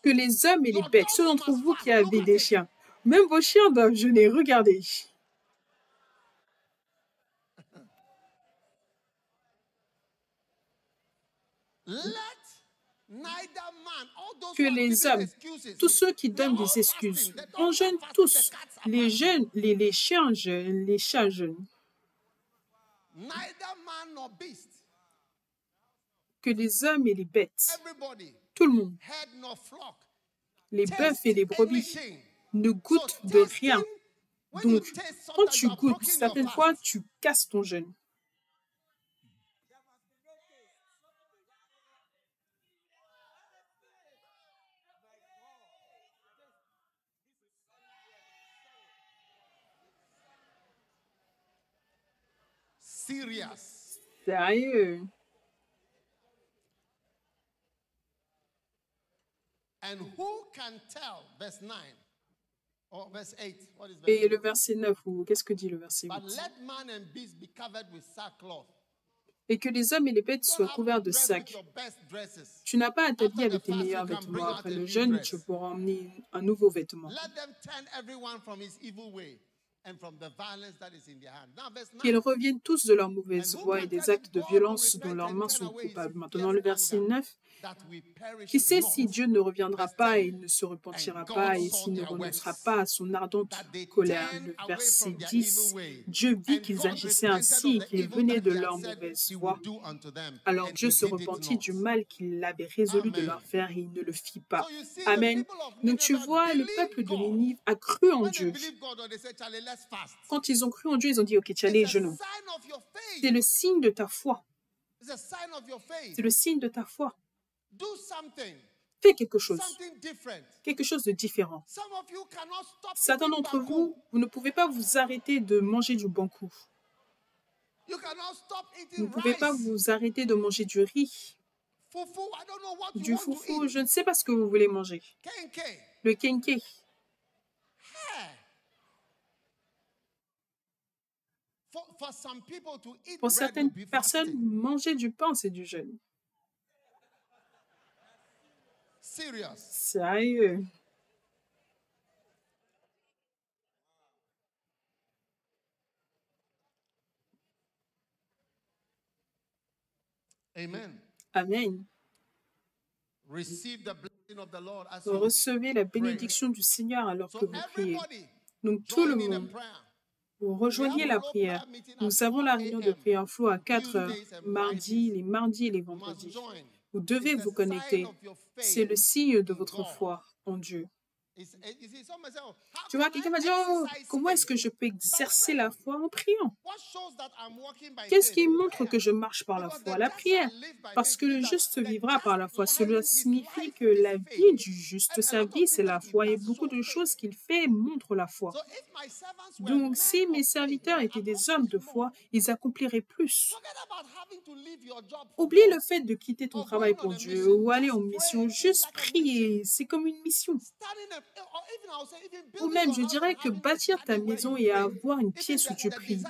Que les hommes et les bêtes, ceux d'entre vous qui avez des chiens, même vos chiens doivent jeûner, regardez. Que les hommes, tous ceux qui donnent des excuses, on jeûne tous. Les jeunes, les chiens jeûnent, les chats jeûnent. Que les hommes et les bêtes, tout le monde, les bœufs et les brebis, ne goûtent de rien. Donc, quand tu goûtes, certaines fois, tu casses ton jeûne. Sérieux. Et le verset 9, ou qu'est-ce que dit le verset 8? Et que les hommes et les bêtes soient couverts de sacs. Tu n'as pas à t'habiller avec tes meilleurs vêtements. Après le jeûne, tu pourras emmener un nouveau vêtement. Qu'ils reviennent tous de leur mauvaise voie et des actes de violence dont leurs mains sont coupables. Maintenant, le verset 9. Qui sait si Dieu ne reviendra pas et il ne se repentira pas et s'il ne renoncera pas à son ardente colère. Le verset 10. Dieu vit qu'ils agissaient ainsi et qu'ils venaient de leur mauvaise voie. Alors Dieu se repentit du mal qu'il avait résolu de leur faire et il ne le fit pas. Amen. Donc tu vois, le peuple de Ninive a cru en Dieu. Quand ils ont cru en Dieu, ils ont dit, ok, tu allais jeûner. C'est le signe de ta foi. C'est le signe de ta foi. Fais quelque chose de différent. Certains d'entre vous, vous ne pouvez pas vous arrêter de manger du bankou. Vous ne pouvez pas vous arrêter de manger du riz, du foufou, je ne sais pas ce que vous voulez manger. Le kenké. Pour certaines personnes, manger du pain, c'est du jeûne. Sérieux. Amen. Amen. Recevez la bénédiction du Seigneur alors que vous priez. Donc tout le monde, vous rejoignez la prière. Nous avons la réunion de prière flow à 4 heures, les mardis et les vendredis. Vous devez vous connecter. C'est le signe de votre foi en Dieu. Tu vois, quelqu'un va dire, oh, comment est-ce que je peux exercer la foi en priant? Qu'est-ce qui montre que je marche par la foi? La prière. Parce que le juste vivra par la foi. Cela signifie que la vie du juste, sa vie, c'est la foi. Et beaucoup de choses qu'il fait montrent la foi. Donc, si mes serviteurs étaient des hommes de foi, ils accompliraient plus. Oublie le fait de quitter ton travail pour Dieu ou aller en mission. Juste prier, c'est comme une mission. Ou même, je dirais que bâtir ta maison et avoir une pièce où tu pries.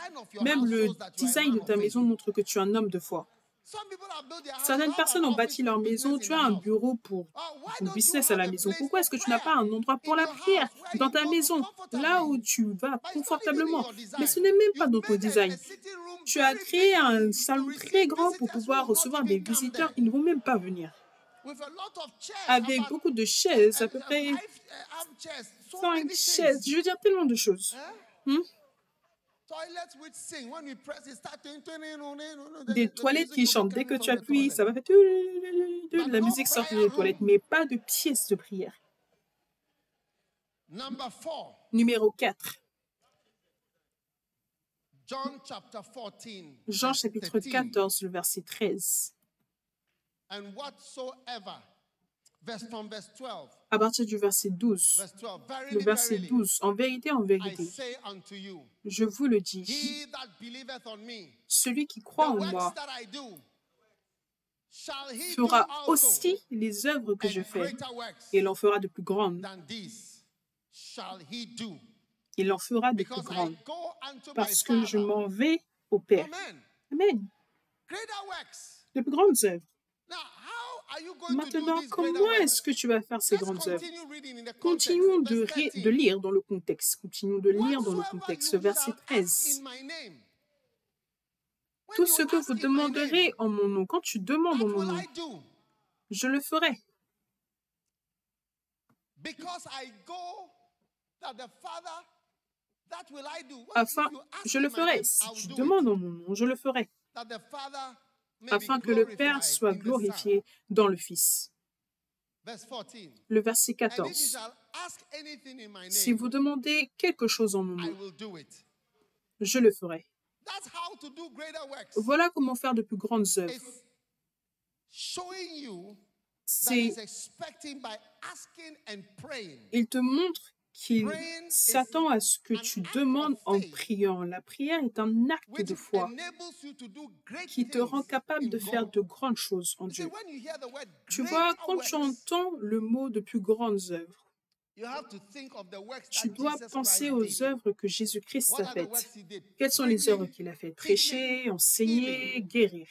Même le design de ta maison montre que tu es un homme de foi. Certaines personnes ont bâti leur maison. Tu as un bureau pour ton business à la maison. Pourquoi est-ce que tu n'as pas un endroit pour la prière dans ta maison, là où tu vas confortablement? Mais ce n'est même pas dans ton design. Tu as créé un salon très grand pour pouvoir recevoir des visiteurs qui ne vont même pas venir. Avec beaucoup de chaises, à peu près 5 chaises. Je veux dire tellement de choses. Des toilettes qui chantent. Dès que tu appuies, ça va faire... La musique sort des toilettes, mais pas de pièces de prière. Numéro 4. Jean chapitre 14, le verset 13. À partir du verset 12. Le verset 12. En vérité, je vous le dis, celui qui croit en moi fera aussi les œuvres que je fais, et il en fera de plus grandes. Il en fera de plus grandes, parce que je m'en vais au Père. Amen. De plus grandes œuvres. Maintenant, comment est-ce que tu vas faire ces grandes œuvres? Continuons de lire dans le contexte. Continuons de lire dans le contexte. Verset 13. Tout ce que vous demanderez en mon nom, quand tu demandes en mon nom, je le ferai. Je le ferai. Si tu demandes en mon nom, je le ferai. Afin que le Père soit glorifié dans le Fils. Le verset 14. Si vous demandez quelque chose en mon nom, je le ferai. Voilà comment faire de plus grandes œuvres. Il te montre qu'il s'attend à ce que tu demandes en priant. La prière est un acte de foi qui te rend capable de faire de grandes choses en Dieu. Tu vois, quand tu entends le mot de plus grandes œuvres, tu dois penser aux œuvres que Jésus-Christ a faites. Quelles sont les œuvres qu'il a faites? Prêcher, enseigner, guérir.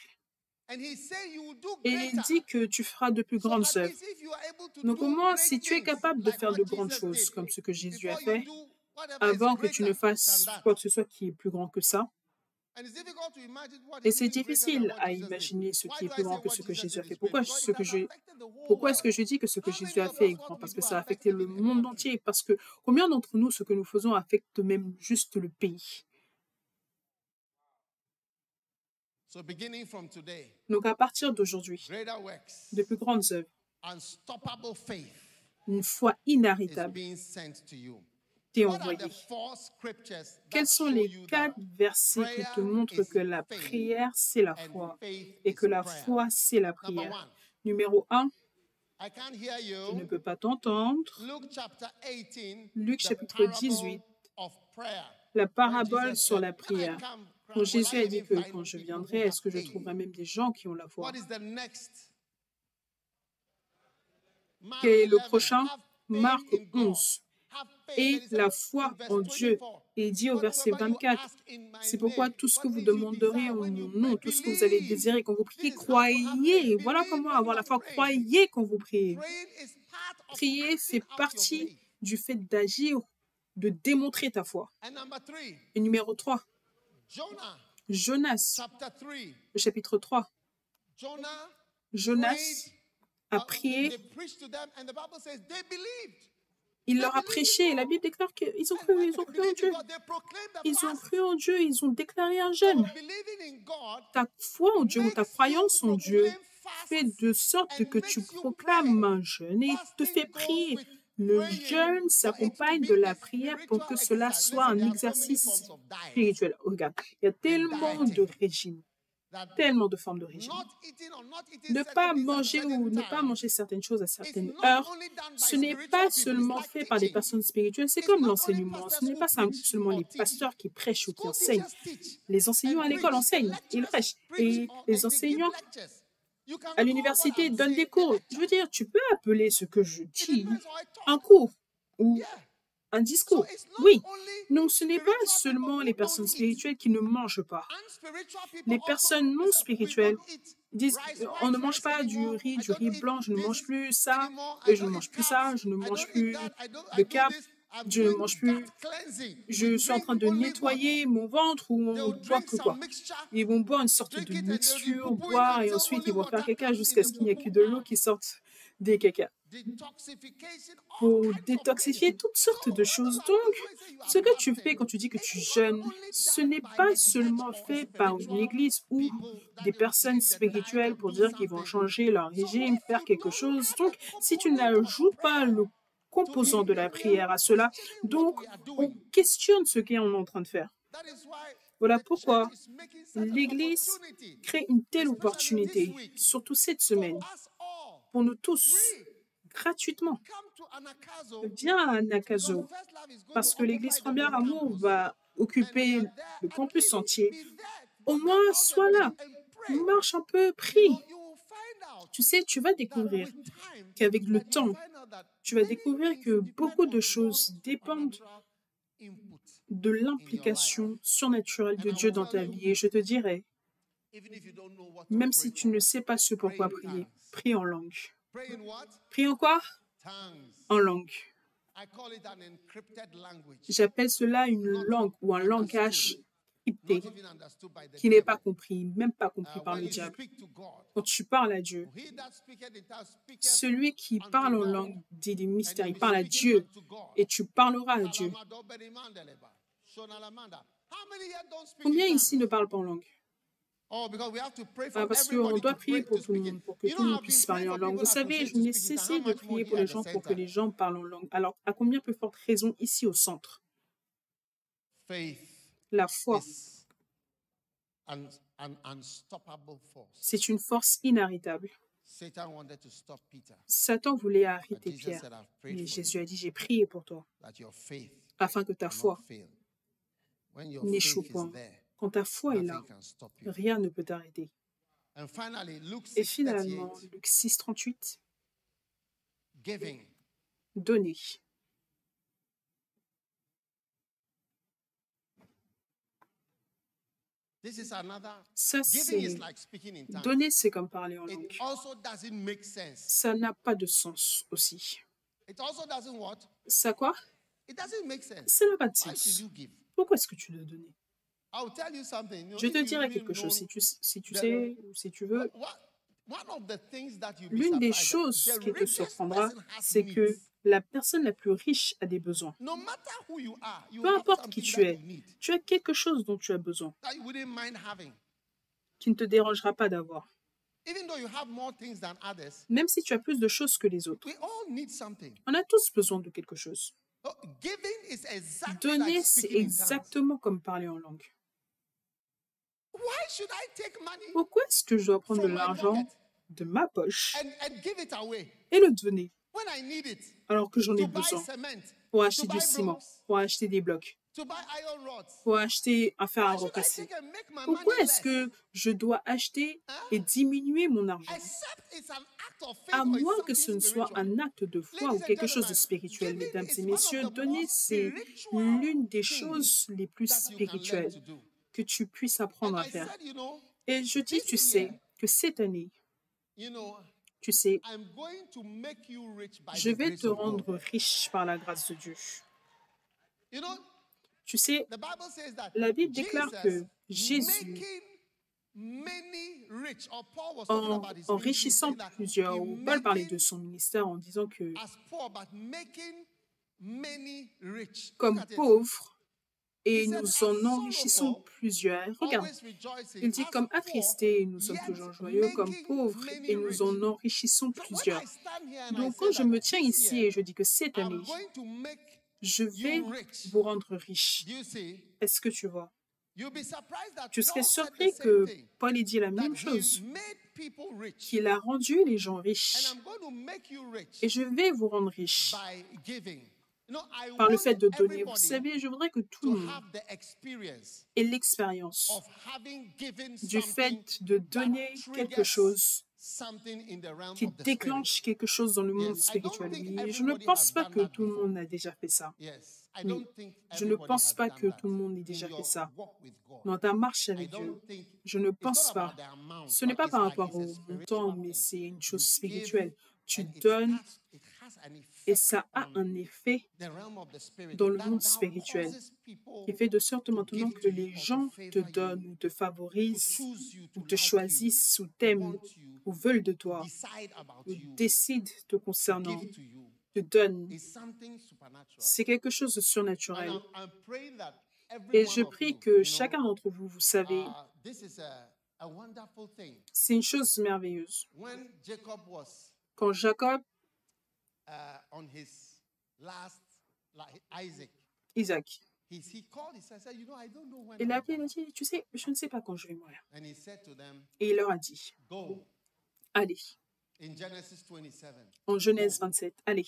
Et il dit que tu feras de plus grandes œuvres. Donc au moins, si tu es capable de faire de grandes choses comme ce que Jésus a fait, avant que tu ne fasses quoi que ce soit qui est plus grand que ça, et c'est difficile à imaginer ce qui est plus grand que ce que Jésus a fait. Pourquoi est-ce que je dis que ce que Jésus a fait est grand? Parce que ça a affecté le monde entier. Parce que combien d'entre nous, ce que nous faisons affecte même juste le pays? Donc à partir d'aujourd'hui, de plus grandes œuvres, une foi inarrêtable t'est envoyée. Quels sont les 4 versets qui te montrent que la prière, c'est la foi et que la foi, c'est la prière? Numéro 1, je ne peux pas t'entendre. Luc chapitre 18, la parabole sur la prière. Quand Jésus a dit que quand je viendrai, est-ce que je trouverai même des gens qui ont la foi? Quel est le prochain? Marc 11. Et la foi en Dieu. Et il dit au verset 24, c'est pourquoi tout ce que vous demanderez en mon nom, tout ce que vous allez désirer quand vous priez, croyez. Voilà comment avoir la foi. Croyez quand vous priez. Prier fait partie du fait d'agir, de démontrer ta foi. Et numéro 3. Jonas, le chapitre 3. Jonas a prié, il leur a prêché, et la Bible déclare qu'ils ont cru en Dieu. Ils ont cru en Dieu, ils ont déclaré un jeûne. Ta foi en Dieu ou ta croyance en Dieu fait de sorte que tu proclames un jeûne et te fait prier. Le jeûne s'accompagne de la prière pour que cela soit un exercice spirituel. Regarde, il y a tellement de régimes, tellement de formes de régimes. Ne pas manger ou ne pas manger certaines choses à certaines heures, ce n'est pas seulement fait par des personnes spirituelles, c'est comme l'enseignement. Ce n'est pas seulement les pasteurs qui prêchent ou qui enseignent. Les enseignants à l'école enseignent, ils prêchent. Et les enseignants à l'université donnent des cours. Je veux dire, tu peux appeler ce que je dis un cours ou un discours. Oui. Non, ce n'est pas seulement les personnes spirituelles qui ne mangent pas. Les personnes non spirituelles disent, on ne mange pas du riz blanc, je ne mange plus ça, et je ne mange plus ça, je ne mange plus de cap, je ne mange plus, je suis en train de nettoyer mon ventre ou on boit que quoi. Ils vont boire une sorte de mixture, boire, et ensuite ils vont faire caca jusqu'à ce qu'il n'y ait que de l'eau qui sorte des caca. Pour détoxifier toutes sortes de choses. Donc, ce que tu fais quand tu dis que tu jeûnes, ce n'est pas seulement fait par une église ou des personnes spirituelles pour dire qu'ils vont changer leur régime, faire quelque chose. Donc, si tu n'ajoutes pas le composant de la prière à cela, donc on questionne ce qu'on est en train de faire. Voilà pourquoi l'Église crée une telle opportunité, surtout cette semaine, pour nous tous, gratuitement. Viens à Nakazo, parce que l'Église Première Amour va occuper le campus entier. Au moins, sois là, marche un peu, prie. Tu sais, tu vas découvrir qu'avec le temps, tu vas découvrir que beaucoup de choses dépendent de l'implication surnaturelle de Dieu dans ta vie. Et je te dirais, même si tu ne sais pas ce pourquoi prier, prie en langue. Prie en quoi? En langue. J'appelle cela une langue ou un langage crypté qui n'est pas compris, même pas compris par le diable. Quand tu parles à Dieu, celui qui parle en langue dit des mystères, il parle à Dieu et tu parleras à Dieu. Combien ici ne parlent pas en langue? Parce qu'on doit prier pour tout le monde, pour que tout le monde puisse parler en langue. Vous savez, je n'ai cessé de prier pour les gens pour que les gens parlent en langue. Alors, à combien plus forte raison ici au centre? La foi, c'est une force inarrêtable. Satan voulait arrêter Pierre, mais Jésus a dit, j'ai prié pour toi, afin que ta foi n'échoue point. Quand ta foi est là, rien ne peut t'arrêter. Et finalement, Luc 6, 38, donner. Ça, c'est donner, c'est comme parler en langue. Ça n'a pas de sens aussi. Ça quoi? Ça n'a pas de sens. Pourquoi est-ce que tu dois donner? Je te dirai quelque chose, si tu sais, si tu veux. L'une des choses qui te surprendra, c'est que la personne la plus riche a des besoins. Peu importe qui tu as quelque chose dont tu as besoin, qui ne te dérangera pas d'avoir. Même si tu as plus de choses que les autres, on a tous besoin de quelque chose. Donner, c'est exactement comme parler en langue. Pourquoi est-ce que je dois prendre de l'argent de ma poche et le donner alors que j'en ai besoin pour acheter du ciment, pour acheter des blocs, pour acheter un fer à repasser? Pourquoi est-ce que je dois acheter et diminuer mon argent? À moins que ce ne soit un acte de foi ou quelque chose de spirituel, mesdames et messieurs, donner, c'est l'une des choses les plus spirituelles que tu puisses apprendre à faire. Et je dis, tu sais, que cette année, tu sais, je vais te rendre riche par la grâce de Dieu. Tu sais, la Bible déclare que Jésus, en enrichissant plusieurs, ou Paul parlait de son ministère en disant que, comme pauvre et nous en enrichissons plusieurs. Regarde, il dit comme attristés, nous sommes toujours joyeux, comme pauvres, et nous en enrichissons plusieurs. Donc, quand je me tiens ici et je dis que cette année, je vais vous rendre riche, est-ce que tu vois? Tu serais surpris que Paul ait dit la même chose, qu'il a rendu les gens riches. Et je vais vous rendre riches par le fait de donner. Vous savez, je voudrais que tout le monde ait l'expérience du fait de donner quelque chose qui déclenche quelque chose dans le monde spirituel. Oui, je ne pense pas que tout le monde a déjà fait ça. Oui, je ne pense pas que tout le monde ait déjà fait ça. Dans ta marche avec Dieu, je ne pense pas. Ce n'est pas par rapport au montant, mais c'est une chose spirituelle. Tu donnes et ça a un effet dans le monde spirituel qui fait de sorte maintenant que les gens te donnent ou te favorisent ou te choisissent ou t'aiment ou veulent de toi ou décident te concernant, te donnent. C'est quelque chose de surnaturel. Et je prie que chacun d'entre vous, vous savez, c'est une chose merveilleuse. Quand Jacob, Isaac, il a appelé, il a dit, tu sais, je ne sais pas quand je vais mourir. Et il leur a dit, allez, en Genèse 27, allez,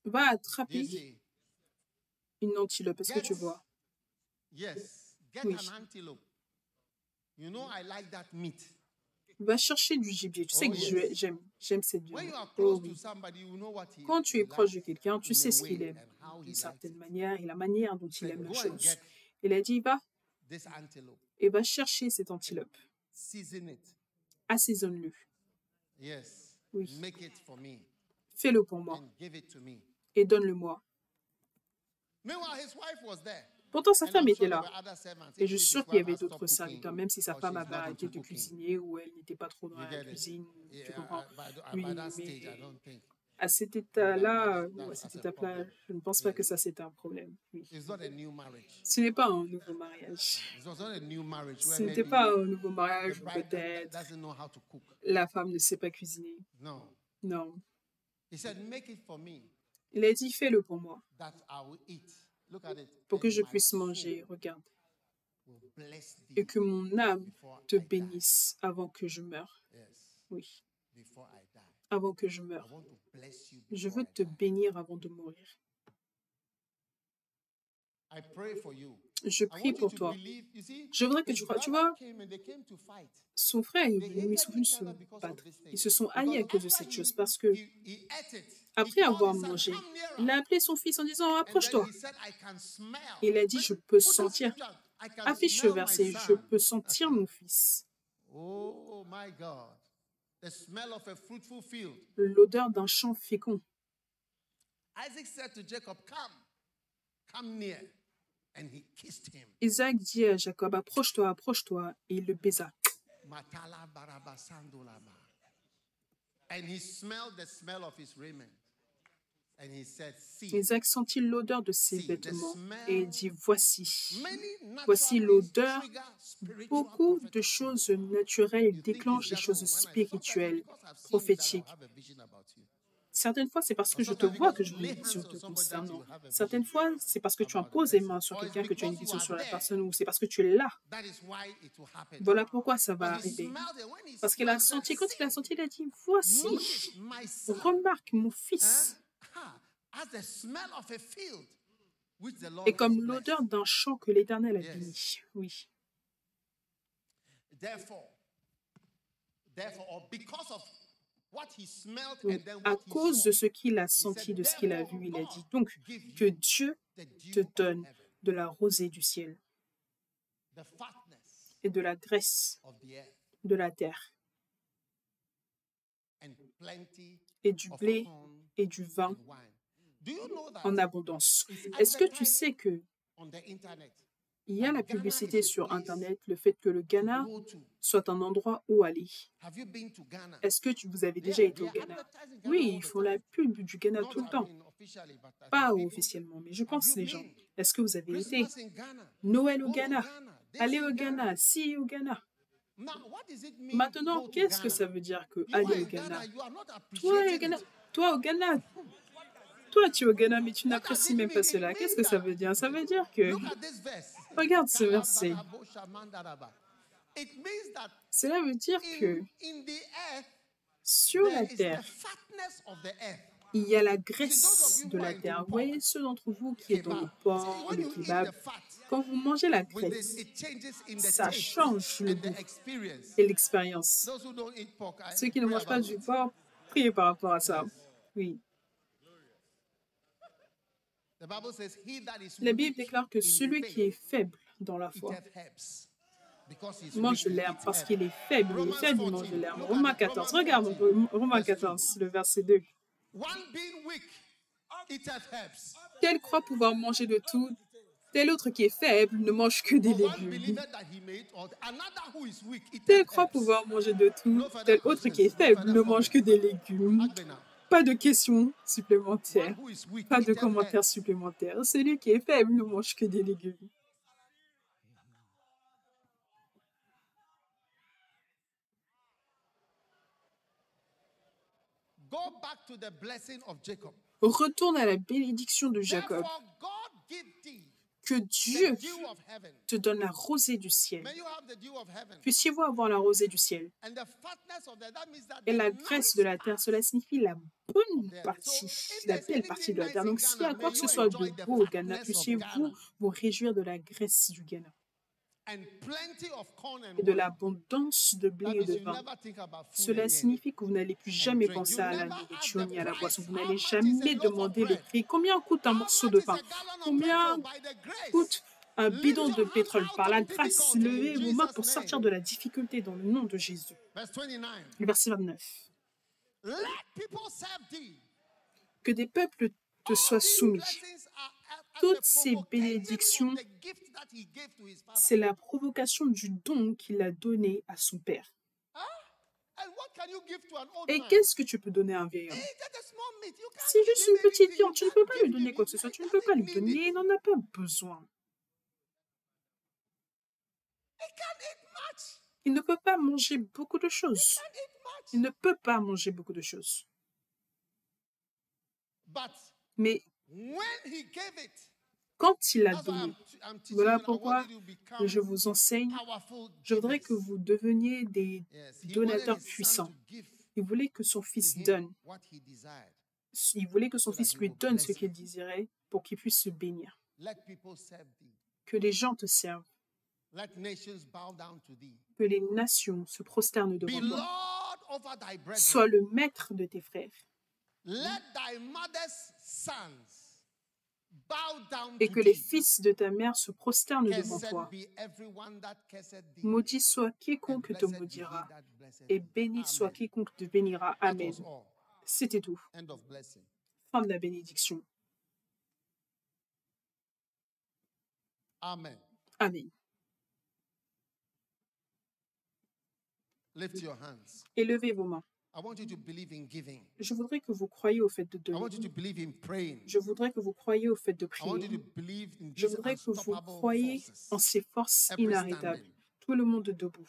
va attraper une antilope. Est-ce que tu vois? Oui. Va chercher du gibier. Tu sais que j'aime cette viande. Oh, oui. Quand tu es proche de quelqu'un, tu sais ce qu'il aime d'une certaine manière et la manière dont il aime la chose. Il a dit, va et va chercher cette antilope. Assaisonne-le. Oui. Fais-le pour moi et donne-le-moi. Pourtant, sa femme était là. Et je suis sûre qu'il y avait d'autres serviteurs, même si sa femme avait arrêté de cuisiner ou elle n'était pas trop dans la cuisine. Tu comprends? Oui, mais à cet état-là, ou à cette étape-là, je ne pense pas que ça, c'était un problème. Oui. Ce n'est pas un nouveau mariage. Ce n'était pas un nouveau mariage où peut-être la femme ne sait pas cuisiner. Non. Il a dit, fais-le pour moi, pour que je puisse manger, regarde, et que mon âme te bénisse avant que je meure. Oui, avant que je meure. Je veux te bénir avant de mourir. Je prie pour toi. Je voudrais que tu crois. Tu vois, son frère est venu, ils sont venus se battre. Ils se sont haïs à cause de cette chose parce que, après avoir mangé, il a appelé son fils en disant, approche-toi. Il a dit, je peux sentir. Affiche le verset, je peux sentir mon fils. L'odeur d'un champ fécond. Isaac dit à Jacob, approche-toi, approche-toi, et il le baisa. Isaac sentit l'odeur de ses vêtements et il dit, voici l'odeur. Beaucoup de choses naturelles déclenchent des choses spirituelles, prophétiques. Certaines fois, c'est parce que je te vois que je veux une vision te concernant. Certaines fois, c'est parce que tu imposes les mains sur quelqu'un que tu as une vision sur la personne ou c'est parce que tu es là. Voilà pourquoi ça va arriver. Parce qu'il a senti, quand il a senti, il a dit, voici, remarque mon fils. Et comme l'odeur d'un champ que l'Éternel a béni. Oui. Donc, à cause de ce qu'il a senti, de ce qu'il a vu, il a dit donc que Dieu te donne de la rosée du ciel et de la graisse de la terre et du blé et du vin en abondance. Est-ce que tu sais que Il y a la publicité sur Internet, le fait que le Ghana go to. soit un endroit où aller. Have you been to Ghana? Est-ce que vous avez déjà été au Ghana? Oui, ils font la pub du Ghana tout le temps. Pas officiellement, mais je pense les gens. Est-ce que vous avez été? Noël au Ghana. Aller au Ghana, si au Ghana. Maintenant, qu'est-ce que ça veut dire que aller au Ghana? Toi au Ghana, toi tu es au Ghana, mais tu n'apprécies même pas cela. Qu'est-ce que ça veut dire? Ça veut dire que, regarde ce verset. Cela veut dire que sur la terre, il y a la graisse de la terre. Vous voyez, ceux d'entre vous qui est dans le porc, le kebab, quand vous mangez la graisse, ça change le goût et l'expérience. Ceux qui ne mangent pas du porc, priez par rapport à ça. Oui. La Bible déclare que celui qui est faible dans la foi mange de l'herbe parce qu'il est faible. Il est faible, il mange de l'herbe. Romains 14. Regarde Romains 14, le verset 2. Tel croit pouvoir manger de tout, tel autre qui est faible ne mange que des légumes. Tel croit pouvoir manger de tout, tel autre qui est faible ne mange que des légumes. Pas de questions supplémentaires, pas de commentaires supplémentaires. Celui qui est faible ne mange que des légumes. Retourne à la bénédiction de Jacob. Que Dieu te donne la rosée du ciel. Puissiez-vous avoir la rosée du ciel. Et la graisse de la terre, cela signifie la bonne partie, la belle partie de la terre. Donc, s'il y a quoi que ce soit de beau au Ghana, puissiez-vous vous réjouir de la graisse du Ghana et de l'abondance de blé et de vin. Cela signifie que vous n'allez plus jamais penser à la nourriture ni à la boisson. Vous n'allez jamais demander le prix. Combien coûte un morceau de pain? Combien coûte un bidon de pétrole? Par la grâce, levez vos mains pour sortir de la difficulté dans le nom de Jésus. Le verset 29. Que des peuples te soient soumis. Toutes ces bénédictions, c'est la provocation du don qu'il a donné à son père. Et qu'est-ce que tu peux donner à un vieil homme? C'est juste une petite viande, tu ne peux pas lui donner quoi que ce soit, tu ne peux pas lui donner, il n'en a pas besoin. Il ne peut pas manger beaucoup de choses. Il ne peut pas manger beaucoup de choses. Mais quand il a donné, voilà pourquoi je vous enseigne, je voudrais que vous deveniez des donateurs puissants. Il voulait que son fils donne. Il voulait que son fils lui donne ce qu'il désirait pour qu'il puisse se bénir. Que les gens te servent. Que les nations se prosternent devant toi. Sois le maître de tes frères. Et que les fils de ta mère se prosternent devant toi. Maudit soit quiconque te maudira, et béni soit quiconque te bénira. Amen. C'était tout. Fin de la bénédiction. Amen. Amen. Lift your hands. Élevez vos mains. I want you to believe in giving. Je voudrais que vous croyiez au fait de I want you donner. to believe in praying. Je voudrais que vous croyiez au fait de I want you prier. to believe in Je these voudrais que vous unstoppable croyiez forces. en ces forces Every inarrêtables. standing. Tout le monde debout.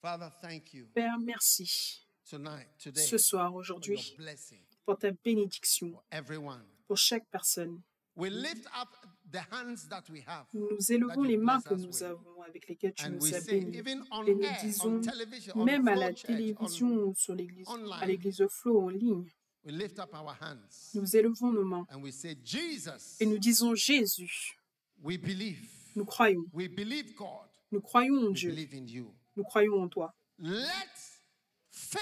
Father, thank you Père, merci tonight, today, ce soir, for aujourd'hui, your blessing pour ta bénédiction, for everyone. pour chaque personne. We lift up the hands that we have. Nous élevons you les mains bless que us nous with. avons, avec lesquelles tu And nous we as say, bénis. even on Et nous air, disons, on television, on même à la Flow Church, télévision, sur l'église, à online. l'église Flow en ligne, we lift up our hands nous élevons nos mains and we say, Jesus, et nous disons Jésus, we believe. nous croyons. We believe God. Nous croyons en We Dieu. believe in you. Nous croyons en toi. Let faith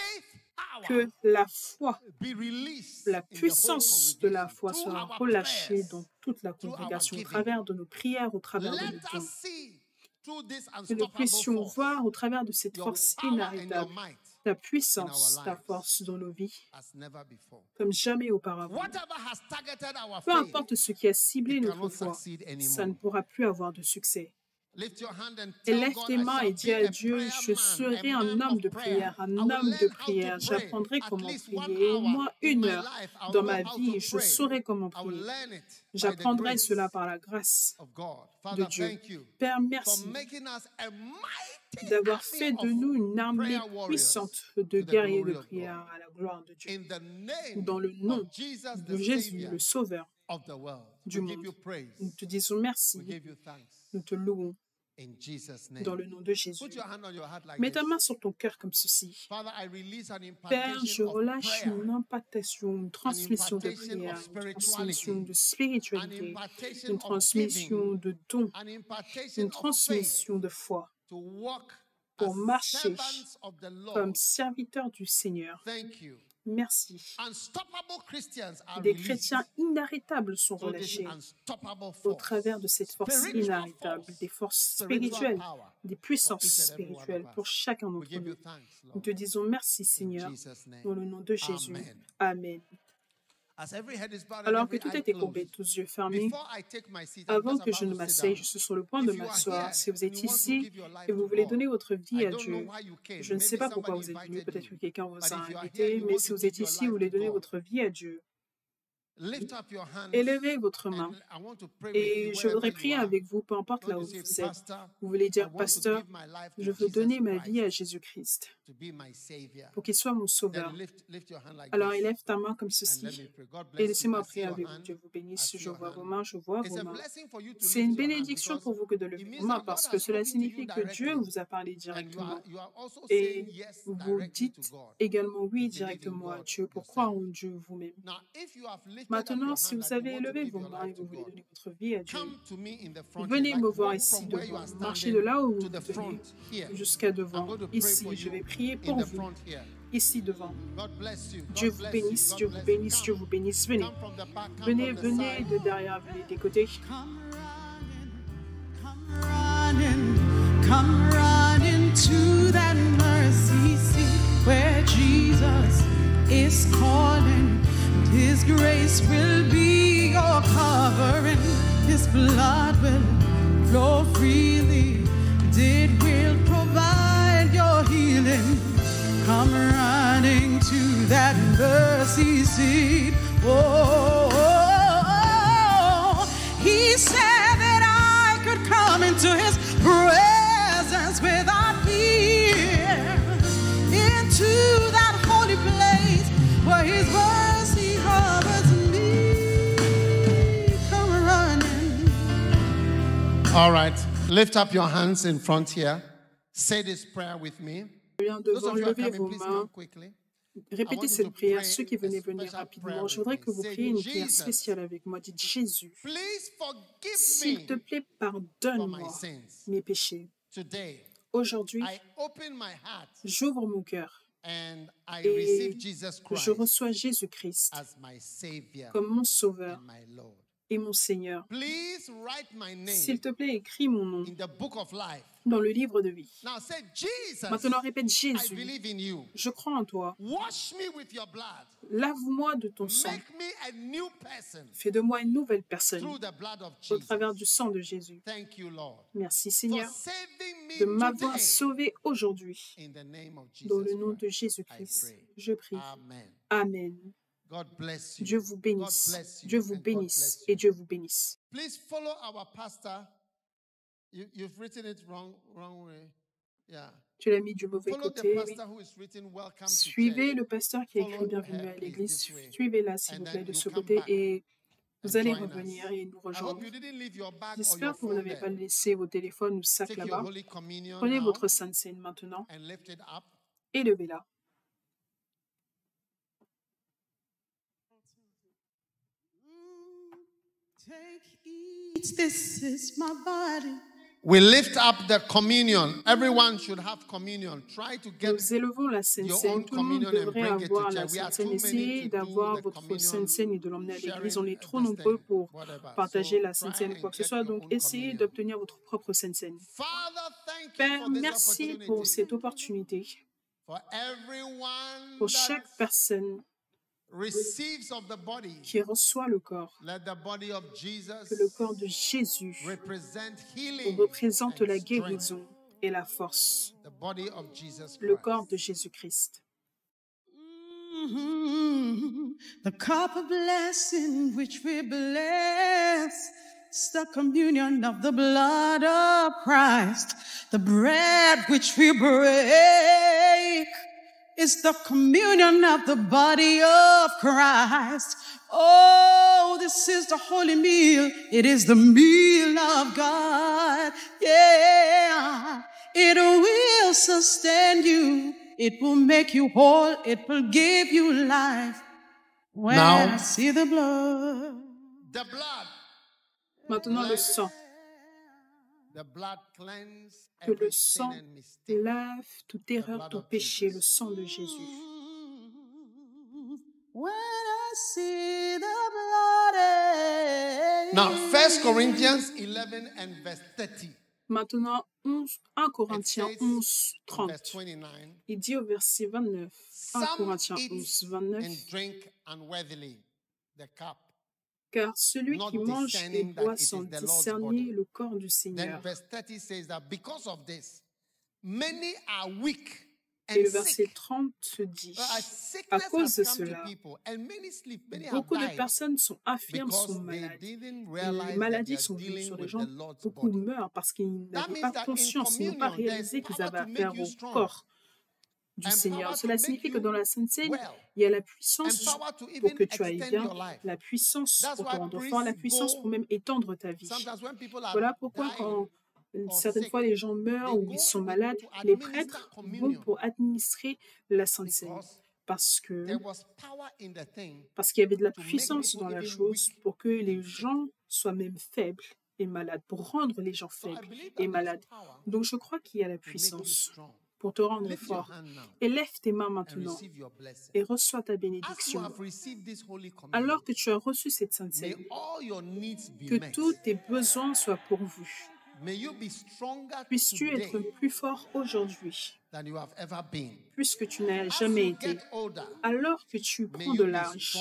power Que la foi, be released la in the whole puissance de la foi congregation, soit through our relâchée prayers. dans toute la through our congrégation, au giving. travers de nos prières, au travers de Let nos us dons. see through this Que nous unstoppable puissions force voir au travers de cette your force power and your inarrêtable, might ta puissance, ta force dans nos vies, as never before. comme jamais auparavant. Whatever has targeted our Peu faith, importe ce qui a ciblé it notre cannot foi, succeed ça ne anymore. pourra plus avoir de succès. Lift your hand and Et tell lève God, tes I mains et shall dis be à a Dieu, prayer je man, serai a un man homme of de prayer. prière, un I will homme learn de how to prière. pray. J'apprendrai At comment least 1 prier. Et au hour moins in 1 my heure life, I'll dans know ma how vie, to je pray. saurai comment I will prier. learn it by the J'apprendrai grace cela par la grâce of God. de Father, Dieu. thank you Père, for merci making us a mighty d'avoir fait army de of nous une armée prayer warriors puissante de to the guerriers de glory of God. prière à la gloire de Dieu. In the name Dans le nom of Jesus, de the Jésus, Savior le Sauveur of the world, du we give monde, you praise. nous te disons merci, We give you thanks. nous te louons In Jesus' dans name. le nom de Jésus. Put your hand on your heart like Mets ta this. main sur ton cœur comme ceci. Father, I release an Père, je impartation of relâche prayer, une impactation, une transmission de impartation prière, of une transmission spirituality, de an spiritualité, impartation une of transmission giving, de dons, an impartation une of faith transmission de foi to walk pour as marcher servants of the Lord. comme serviteur du Seigneur. Thank you. Merci. Unstoppable Christians are Des released chrétiens inarrêtables sont through this relâchés unstoppable au force. travers de cette force Spiritual inarrêtable, force, des forces spiritual spirituelles, power des for puissances each and every one spirituelles of pour us. chacun We d'entre give you nous. thanks, Nous Lord. te disons merci, In Seigneur, Jesus' name. dans le nom de Jésus. Amen. Amen. As every head is bowed and Alors que every tout a eye été closed, courbé, tous yeux fermés, before I take my seat, I'm avant just que je about ne to sit m'asseye, down. je suis sur le point de If you are m'asseoir. here Si vous and êtes you want to ici give your life et vous to voulez God, donner votre vie I à don't know Dieu, why you came. je ne sais Maybe pas pourquoi somebody vous êtes venu, invited peut-être you. que quelqu'un vous But a if you are here, invité, you mais want si to vous give êtes your ici, vous life voulez to donner God. votre vie à Dieu, Lift up your hands élevez votre main. and I want to pray with Et you je wherever voudrais you prier are. avec vous, peu importe You là want où to say, vous êtes. Pastor, Vous voulez I dire, want to Pasteur, give my life to je veux Jesus donner ma vie à Christ Jésus-Christ to be my Savior. pour qu'il soit mon Then sauveur. lift your hand like Alors this élève ta main comme and let ceci me pray. God et bless you. laissez-moi I see prier your avec vous. hand. Dieu vous I bénisse, see je your vois vos hand. mains, je vois It's vos a mains. blessing for you to C'est une lift your hand bénédiction because pour vous que de it lever vos means mains that God parce has que cela spoken to you signifie que Dieu directly. vous a parlé And directement. you are also Et saying yes vous directly to dites God. également oui believe in directement à God Dieu pour yourself. croire en Dieu vous-même. Now, if you have lifted up Maintenant, your si hand vous that you avez want to élevé give vos your mains et life to vous voulez God, donner votre vie à Dieu, come to me in the front here. venez Like me voir walk ici from where you devant. are Marchez standing de là où to vous the venez front here. jusqu'à I'm devant. going to pray Ici, for je you vais prier in pour the vous. front here. Ici devant. God bless you. Dieu God vous bless you. bénisse, God Dieu vous bless you. bénisse, Dieu Come. vous bénisse. Venez. Come from the back, come Venez, from the venez side. de derrière, venez des côtés. Come running to that mercy seat where Jesus is calling. His grace will be your covering. His blood will flow freely. It will provide your healing. Come running to that mercy seat. Oh, he said that I could come into his presence without fear. Into that holy place where his mercy covers me. Come running. All right. Lift up your hands in front here. Say this prayer with me. Viens Those devant, of you who are levez coming, vos please mains. come quickly. Répétez you cette to prière. pray Ceux qui venaient a venir special rapidement, prayer je voudrais with que me. vous Say, priez une prière Jesus, spéciale avec moi. Dites Jésus, Please forgive s'il te me plaît, for my pardonne-moi sins. mes péchés. Today, Aujourd'hui, I open my heart j'ouvre mon cœur and I et receive Jesus je Christ reçois Jésus-Christ as my Savior comme mon Sauveur and my Lord. et mon Seigneur. Please write my S'il name te plaît, écris mon nom in the book of life. dans le livre de vie. Now say, Jesus, Maintenant, répète I Jésus, believe in you. je crois en toi. Wash me with your blood. Lave-moi de ton sang. Make me a new person Fais de moi une nouvelle personne through the blood of au travers Jesus. du sang de Jésus. Thank you, Lord, Merci for Seigneur saving me de m'avoir today. sauvé aujourd'hui. In the name of Dans Jesus le nom de Christ, I Jésus-Christ, pray. je prie. Amen. Amen. God bless you. Dieu vous God bénisse. bless you. Dieu vous And God bénisse bless et you. Dieu vous bénisse. Please follow our pastor. You've written it wrong way. Yeah. Tu l'as mis du mauvais Follow the côté. Oui. pastor who is written welcome to Suivez church. le pasteur qui a écrit Follow bienvenue her, à please, l'église. this way. Suivez-la, s'il And vous then plaît, de you ce come côté back et vous and allez join us. revenir et nous I hope rejoindre. you didn't leave your bag or J'espère your que vous phone n'avez pas there. laissé vos téléphones ou sacs Take your là-bas. Holy Communion Prenez now votre Sainte Seine maintenant and lift it up. et levez-la. Take, eat, this is my body. We lift up the communion. Everyone should have communion. Try to get Nous élevons la Sainte your Seine. own Tout le monde communion and devrait bring it to avoir la church. We are Sainte Seine. too many Essayez to do d'avoir the votre communion Sainte Seine et de l'emmener à l'église. On sharing, est trop this nombreux thing, pour whatever. partager So la Sainte try Seine, and quoi que ce get soit. your Donc, own essayez communion. d'obtenir votre propre Sainte Seine. Father, thank you Père, for this merci pour opportunity cette opportunité Pour chaque personne qui reçoit le corps, que le corps de Jésus représente la guérison et la force, le corps de Jésus-Christ. The cup of blessing which we bless, it's the communion of the blood of Christ. The bread which we break is the communion of the body of Christ. Oh, this is the holy meal. It is the meal of God. Yeah, it will sustain you. It will make you whole. It will give you life. When I see the blood. Maintenant, le sang. Que le sang lave toute erreur, tout péché, le sang de Jésus. When I see the blood. Now, 1 Corinthians 11 and verse 30. Maintenant, 1 Corinthiens 11, 30. Il dit au verset 29, 1 Corinthiens 11, 29, car celui qui mange et boit sans discerner le corps du Seigneur. Et le verset 30 se dit, à cause de cela, beaucoup de personnes sont infirmes, sont malades. Les maladies sont venues sur les gens, beaucoup meurent parce qu'ils n'avaient pas conscience, ils n'ont pas réalisé qu'ils avaient affaire au corps du Seigneur. Cela signifie que dans la Sainte Seine, il y a la puissance pour que tu ailles bien, la puissance pour te rendre fort, la puissance pour même étendre ta vie. Voilà pourquoi quand certaines fois les gens meurent ou ils sont malades, les prêtres vont pour administrer la Sainte Seine. Parce qu'il y avait de la puissance dans la chose pour que les gens soient même faibles et malades, pour rendre les gens faibles et malades. Donc je crois qu'il y a la puissance pour te rendre fort. Et lève tes mains maintenant et reçois ta bénédiction. Alors que tu as reçu cette Sainte Seine, que tous tes besoins soient pourvus. Puisses-tu être plus fort aujourd'hui, puisque tu n'as jamais été. Alors que tu prends de l'âge,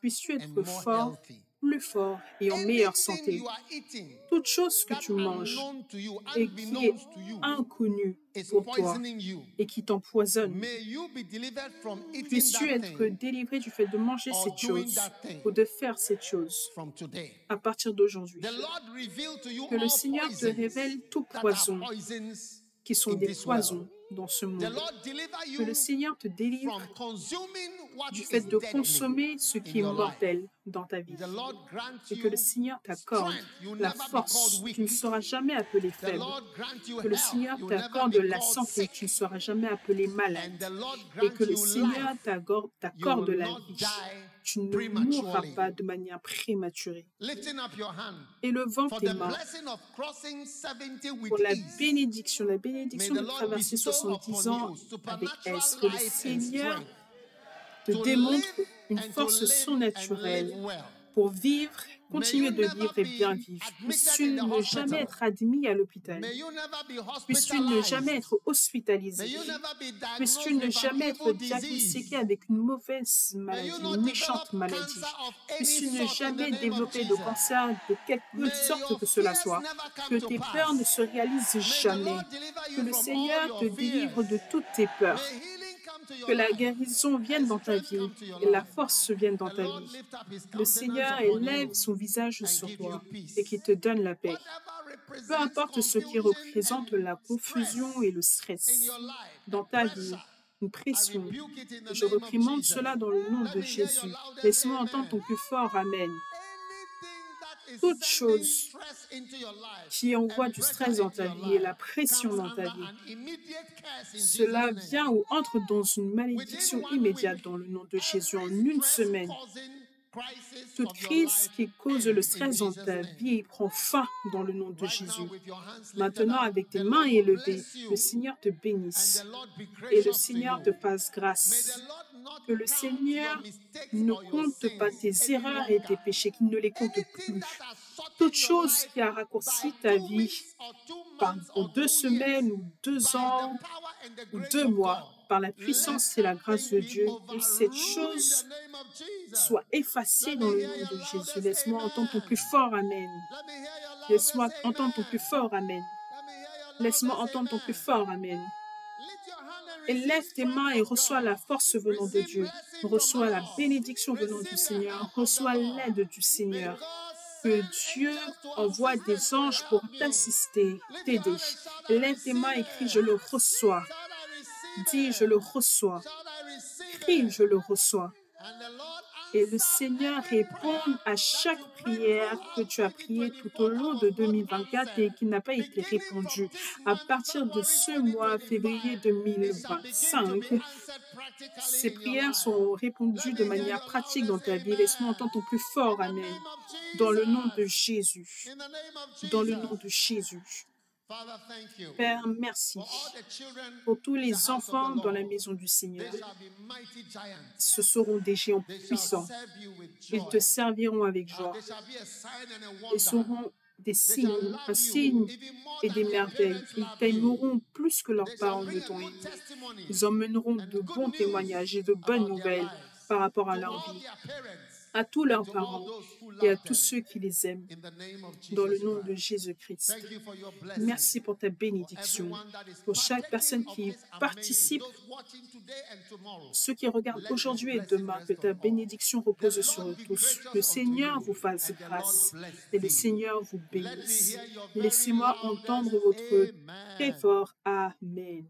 puisses-tu être fort, plus fort et en meilleure santé. Toute chose que tu manges et qui est inconnue pour toi et qui t'empoisonne, puisses-tu être délivré du fait de manger cette chose ou de faire cette chose à partir d'aujourd'hui. Que le Seigneur te révèle tout poison qui sont des poisons dans ce monde. Que le Seigneur te délivre du fait de consommer ce qui est mortel dans ta vie. Et que le Seigneur t'accorde la force, tu ne seras jamais appelé faible. Que le Seigneur t'accorde la santé, tu ne seras jamais appelé malade. Et que le Seigneur t'accorde la vie. Tu ne mourras pas de manière prématurée. Élevant tes mains pour la bénédiction de traverser 70 ans avec S. Que le Seigneur te démontre une force surnaturelle pour vivre, continuer de vivre et bien vivre. Puisses-tu ne jamais être admis à l'hôpital. Puisses-tu ne jamais être hospitalisé. Puisses-tu ne jamais être diagnostiqué avec une mauvaise maladie, une méchante maladie. Puisses-tu ne jamais développer de cancer de quelque sorte que cela soit. Que tes peurs ne se réalisent jamais. Que le Seigneur te délivre de toutes tes peurs. Que la guérison vienne dans ta vie et la force vienne dans ta vie. Le Seigneur élève son visage sur toi et qui te donne la paix. Peu importe ce qui représente la confusion et le stress dans ta vie, une pression, je reprimande cela dans le nom de Jésus. Laisse-moi entendre ton plus fort Amen. Toute chose qui envoie du stress dans ta vie et la pression dans ta vie, cela vient ou entre dans une malédiction immédiate dans le nom de Jésus en une semaine. Toute crise qui cause le stress dans ta vie prend fin dans le nom de Jésus. Maintenant, avec tes mains élevées, le Seigneur te bénisse et le Seigneur te fasse grâce. Que le Seigneur ne compte pas tes erreurs et tes péchés, qu'il ne les compte plus. Toute chose qui a raccourci ta vie pour 2 semaines ou 2 ans ou 2 mois, par la puissance et la grâce de Dieu, et cette chose soit effacée dans le nom de Jésus. Laisse-moi entendre ton plus fort Amen. Laisse-moi entendre ton plus fort Amen. Laisse-moi entendre ton plus fort Amen. Et lève tes mains et reçois la force venant de Dieu. Reçois la bénédiction venant du Seigneur. Reçois l'aide du Seigneur. Que Dieu envoie des anges pour t'assister, t'aider. Lève tes mains et crie, je le reçois. Dis, je le reçois. Crie, je le reçois. Et le Seigneur répond à chaque prière que tu as priée tout au long de 2024 et qui n'a pas été répondue. À partir de ce mois, février 2025, ces prières sont répondues de manière pratique dans ta vie. Laisse-moi entendre ton plus fort Amen. Dans le nom de Jésus. Dans le nom de Jésus. Père, merci pour tous les enfants dans la maison du Seigneur. Ce seront des géants puissants. Ils te serviront avec joie. Ils seront des signes, un signe et des merveilles. Ils t'aimeront plus que leurs parents ne t'ont aimé. Ils emmèneront de bons témoignages et de bonnes nouvelles par rapport à leur vie, à tous leurs parents et à tous ceux qui les aiment. Dans le nom de Jésus-Christ. Merci pour ta bénédiction. Pour chaque personne qui participe, ceux qui regardent aujourd'hui et demain, que ta bénédiction repose sur eux tous. Le Seigneur vous fasse grâce et le Seigneur vous bénisse. Laissez-moi entendre votre très fort Amen.